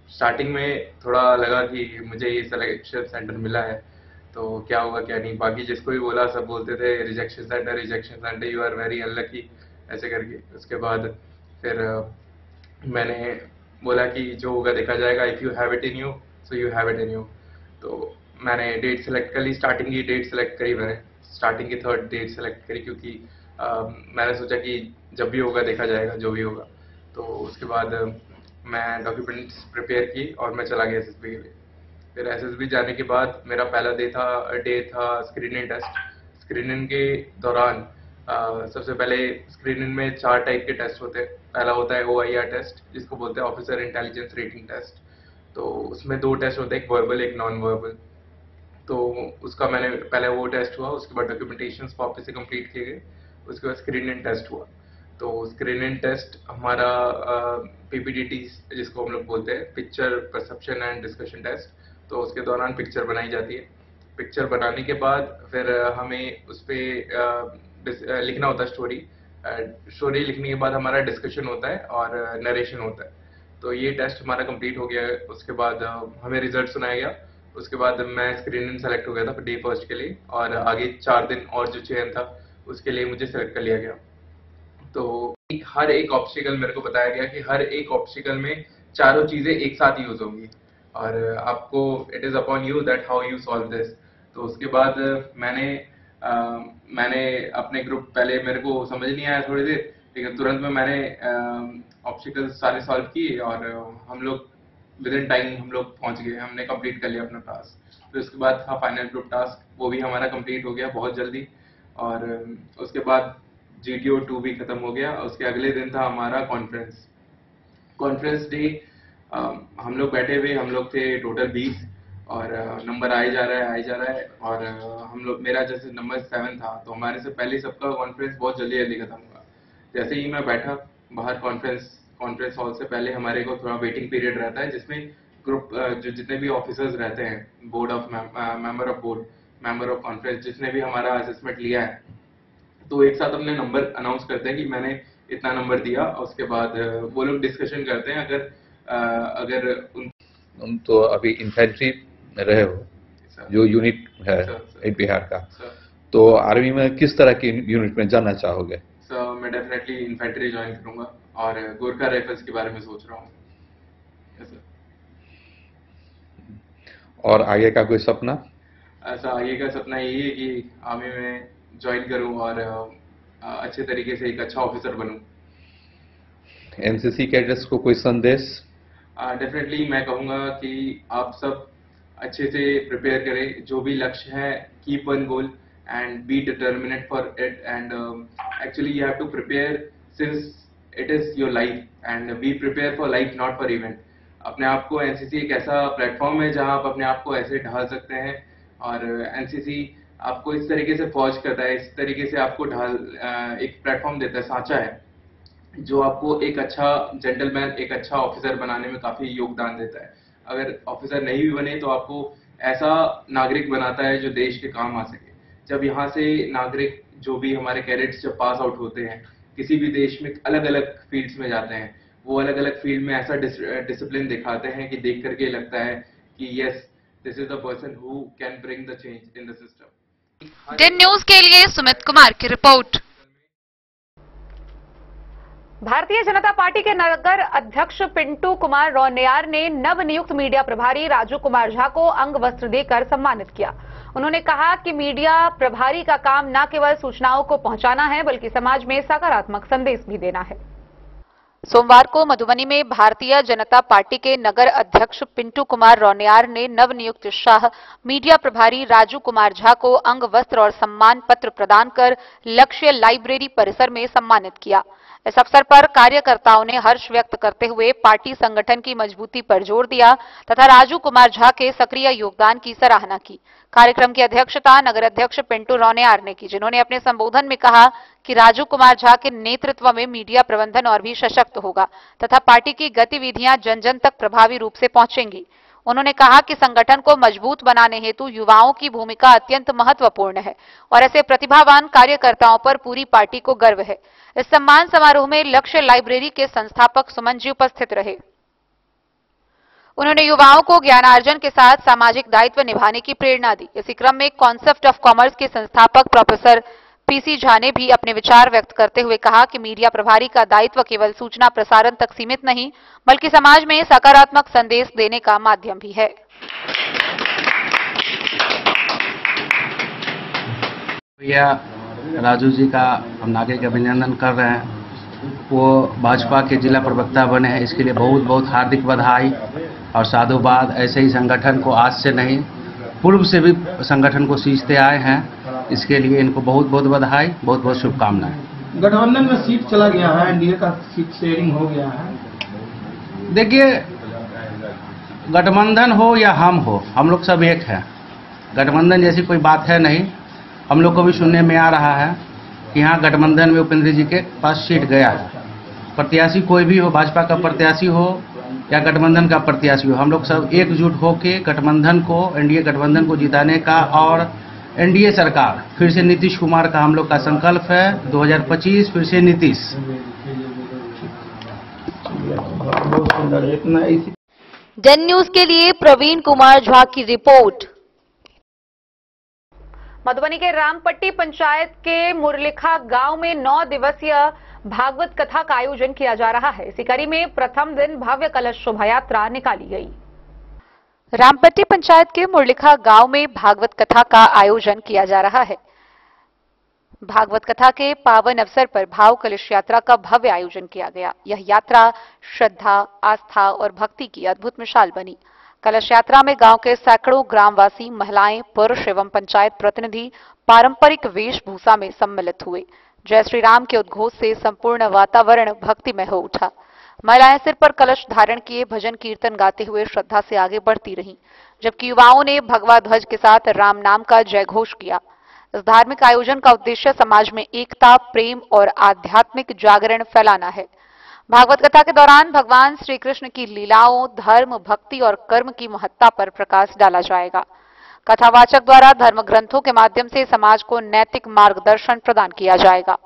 स्टार्टिंग में थोड़ा लगा कि मुझे ये सिलेक्शन सेंटर मिला है तो क्या होगा क्या नहीं। बाकी जिसको भी बोला सब बोलते थे rejection centre, you are very unlucky, ऐसे करके। उसके बाद फिर मैंने बोला कि जो होगा देखा जाएगा, if you have it in you so you have it in you. तो मैंने डेट सेलेक्ट कर ली, स्टार्टिंग की डेट सेलेक्ट करी मैंने, स्टार्टिंग की 3rd डेट सेलेक्ट करी, क्योंकि मैंने सोचा कि जब भी होगा देखा जाएगा, जो भी होगा। तो उसके बाद मैं डॉक्यूमेंट्स प्रिपेयर की और मैं चला गया एसएसबी के लिए। फिर एसएसबी जाने के बाद मेरा पहला डे था स्क्रीनिंग टेस्ट। स्क्रीनिंग के दौरान सबसे पहले स्क्रीनिंग में 4 टाइप के टेस्ट होते हैं। पहला होता है OIR टेस्ट, जिसको बोलते हैं ऑफिसर इंटेलिजेंस रेटिंग टेस्ट। तो उसमें 2 टेस्ट होते हैं, एक वर्बल एक नॉन वर्बल। तो उसका मैंने पहले वो टेस्ट हुआ, उसके बाद डॉक्यूमेंटेशन वापस से कंप्लीट किए गए, उसके बाद स्क्रीनिंग टेस्ट हुआ। तो स्क्रीनिंग टेस्ट हमारा PPDT जिसको हम लोग बोलते हैं, picture perception and discussion test. तो उसके दौरान पिक्चर बनाई जाती है। पिक्चर बनाने के बाद फिर हमें उस पर लिखना होता है स्टोरी लिखने के बाद हमारा डिस्कशन होता है और नरेशन होता है। तो ये टेस्ट हमारा कंप्लीट हो गया है। उसके बाद हमें रिजल्ट सुनाया गया। उसके बाद मैं स्क्रीनिंग सेलेक्ट हो गया था डे फर्स्ट के लिए, और आगे 4 दिन और जो चयन था उसके लिए मुझे सेलेक्ट कर लिया गया। तो हर एक ऑब्स्टिकल मेरे को बताया गया कि हर एक ऑब्स्टिकल में चारों चीज़ें एक साथ यूज होंगी और आपको it is upon you that how you solve this. तो उसके बाद मैंने अपने ग्रुप, पहले मेरे को समझ नहीं आया थोड़ी देर, लेकिन तुरंत में मैंने ऑब्स्टिकल्स सारे सॉल्व किए और हम लोग विद इन टाइम हम लोग पहुंच गए, हमने कंप्लीट कर लिया अपना टास्क। फिर उसके बाद था फाइनल ग्रुप टास्क, वो भी हमारा कंप्लीट हो गया बहुत जल्दी। और उसके बाद GTO 2 भी खत्म हो गया। उसके अगले दिन था हमारा कॉन्फ्रेंस डे। हम लोग बैठे हुए, हम लोग थे टोटल 20 और नंबर आए जा रहा है और हम लोग, मेरा जैसे नंबर 7 था तो हमारे से पहले सबका कॉन्फ्रेंस बहुत जल्दी जल्दी खत्म हुआ। जैसे ही मैं बैठा बाहर कॉन्फ्रेंस हॉल से, पहले हमारे को थोड़ा वेटिंग पीरियड रहता है जिसमें ग्रुप जो जितने भी ऑफिसर्स रहते हैं, मेंबर ऑफ कॉन्फ्रेंस, जिसने भी हमारा असेसमेंट लिया है, तो एक साथ अपने नंबर अनाउंस करते हैं कि मैंने इतना नंबर दिया। उसके बाद वो लोग डिस्कशन करते हैं। अगर
तुम तो अभी इन्फेंट्री में रहे हो, जो यूनिट है बिहार का, तो आर्मी में किस तरह की यूनिट में जाना चाहोगे?
सर मैं डेफिनेटली इन्फेंट्री ज्वाइन करूंगा और गोरखा राइफल्स के बारे में सोच रहा हूँ।
और आगे का कोई सपना?
ऐसा आगे का सपना यही है कि आर्मी में ज्वाइन करूं और अच्छे तरीके से एक अच्छा ऑफिसर बनूं।
एनसीसी कैडेट्स को कोई संदेश?
डेफिनेटली मैं कहूंगा कि आप सब अच्छे से प्रिपेयर करें। जो भी लक्ष्य है, keep one goal and be determinate for it, and actually you have to prepare since it is your life, and be prepare for life not for event. अपने आप को, एनसीसी एक ऐसा प्लेटफॉर्म है जहां आप अपने आप को ऐसे ढाल सकते हैं, और एनसीसी आपको इस तरीके से फौज करता है, इस तरीके से आपको एक प्लेटफॉर्म देता है, सांचा है, जो आपको एक अच्छा जेंटलमैन, एक अच्छा ऑफिसर बनाने में काफी योगदान देता है। अगर ऑफिसर नहीं भी बने तो आपको ऐसा नागरिक बनाता है जो देश के काम आ सके। जब यहाँ से नागरिक, जो भी हमारे कैडेट्स जब पास आउट होते हैं, किसी भी देश में अलग अलग फील्ड्स में जाते हैं, वो अलग अलग फील्ड में ऐसा डिसिप्लिन दिखाते हैं कि देख करके लगता है कि yes, this is the person who can bring the change in the system.
दिन न्यूज के लिए सुमित कुमार की रिपोर्ट।
भारतीय जनता पार्टी के नगर अध्यक्ष पिंटू कुमार रौनियार ने नवनियुक्त मीडिया प्रभारी राजू कुमार झा को अंग वस्त्र देकर सम्मानित किया। उन्होंने कहा कि मीडिया प्रभारी का काम न केवल सूचनाओं को पहुंचाना है, बल्कि समाज में सकारात्मक संदेश भी देना है।
सोमवार को मधुबनी में भारतीय जनता पार्टी के नगर अध्यक्ष पिंटू कुमार रौनियार ने नवनियुक्त शाह मीडिया प्रभारी राजू कुमार झा को अंग वस्त्र और सम्मान पत्र प्रदान कर लक्ष्य लाइब्रेरी परिसर में सम्मानित किया। इस अवसर पर कार्यकर्ताओं ने हर्ष व्यक्त करते हुए पार्टी संगठन की मजबूती पर जोर दिया तथा राजू कुमार झा के सक्रिय योगदान की सराहना की। कार्यक्रम की अध्यक्षता नगर अध्यक्ष पिंटू रौनियार ने की, जिन्होंने अपने संबोधन में कहा कि राजू कुमार झा के नेतृत्व में मीडिया प्रबंधन और भी सशक्त होगा तथा पार्टी की गतिविधियां जन जन तक प्रभावी रूप से पहुंचेंगी। उन्होंने कहा कि संगठन को मजबूत बनाने हेतु युवाओं की भूमिका अत्यंत महत्वपूर्ण है और ऐसे प्रतिभावान कार्यकर्ताओं पर पूरी पार्टी को गर्व है। इस सम्मान समारोह में लक्ष्य लाइब्रेरी के संस्थापक सुमन जी उपस्थित रहे। उन्होंने युवाओं को ज्ञानार्जन के साथ सामाजिक दायित्व निभाने की प्रेरणा दी। इसी क्रम में कॉन्सेप्ट ऑफ कॉमर्स के संस्थापक प्रोफेसर पीसी झा ने भी अपने विचार व्यक्त करते हुए कहा कि मीडिया प्रभारी का दायित्व केवल सूचना प्रसारण तक सीमित नहीं, बल्कि समाज में सकारात्मक संदेश देने का माध्यम भी है।
भैया राजू जी का हम नागरिक अभिनंदन कर रहे हैं। वो भाजपा के जिला प्रवक्ता बने हैं, इसके लिए बहुत बहुत हार्दिक बधाई और साधुवाद। ऐसे ही संगठन को आज से नहीं, पूर्व से भी संगठन को सींचते आए हैं, इसके लिए इनको बहुत बहुत बधाई, बहुत बहुत शुभकामनाएं।
गठबंधन में सीट चला गया है, एनडीए का सीट शेयरिंग हो गया है।
देखिए, गठबंधन हो या हम हो, हम लोग सब एक हैं। गठबंधन जैसी कोई बात है नहीं। हम लोग को भी सुनने में आ रहा है कि यहाँ गठबंधन में उपेंद्र जी के पास सीट गया है। प्रत्याशी कोई भी हो, भाजपा का प्रत्याशी हो या गठबंधन का प्रत्याशी हो, हम लोग सब एकजुट होकर गठबंधन को, एनडीए गठबंधन को जिताने का और एनडीए सरकार फिर से नीतीश कुमार का हम लोग का संकल्प है। 2025 फिर से नीतीश।
जन न्यूज के लिए प्रवीण कुमार झा की रिपोर्ट।
मधुबनी के रामपट्टी पंचायत के मुरलिखा गांव में 9 दिवसीय भागवत कथा का आयोजन किया जा रहा है। इसी कड़ी में प्रथम दिन भव्य कलश शोभा यात्रा निकाली गई।
रामपट्टी पंचायत के मुरलिखा गांव में भागवत कथा का आयोजन किया जा रहा है। भागवत कथा के पावन अवसर पर भाव कलश यात्रा का भव्य आयोजन किया गया। यह यात्रा श्रद्धा, आस्था और भक्ति की अद्भुत मिसाल बनी। कलश यात्रा में गांव के सैकड़ों ग्रामवासी, महिलाएं, पुरुष एवं पंचायत प्रतिनिधि पारंपरिक वेशभूषा में सम्मिलित हुए। जय श्री राम के उद्घोष से संपूर्ण वातावरण भक्तिमय हो उठा। महिलाएं सिर पर कलश धारण किए भजन कीर्तन गाते हुए श्रद्धा से आगे बढ़ती रहीं, जबकि युवाओं ने भगवा ध्वज के साथ राम नाम का जयघोष किया। इस धार्मिक आयोजन का उद्देश्य समाज में एकता, प्रेम और आध्यात्मिक जागरण फैलाना है। भागवत कथा के दौरान भगवान श्री कृष्ण की लीलाओं, धर्म, भक्ति और कर्म की महत्ता पर प्रकाश डाला जाएगा। कथावाचक द्वारा धर्म ग्रंथों के माध्यम से समाज को नैतिक मार्गदर्शन प्रदान किया जाएगा।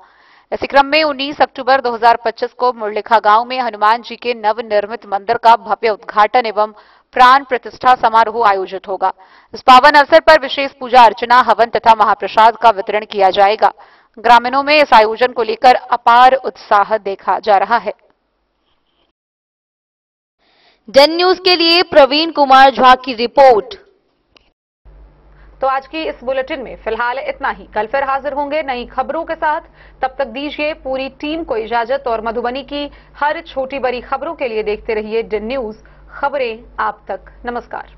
इसी क्रम में 19 अक्टूबर 2025 को मुरलिखा गांव में हनुमान जी के नवनिर्मित मंदिर का भव्य उद्घाटन एवं प्राण प्रतिष्ठा समारोह आयोजित होगा। इस पावन अवसर पर विशेष पूजा अर्चना, हवन तथा महाप्रसाद का वितरण किया जाएगा। ग्रामीणों में इस आयोजन को लेकर अपार उत्साह देखा जा रहा है।
जन न्यूज के लिए प्रवीण कुमार झा की रिपोर्ट।
तो आज की इस बुलेटिन में फिलहाल इतना ही। कल फिर हाजिर होंगे नई खबरों के साथ। तब तक दीजिए पूरी टीम को इजाजत और मधुबनी की हर छोटी बड़ी खबरों के लिए देखते रहिए डन न्यूज, खबरें आप तक। नमस्कार।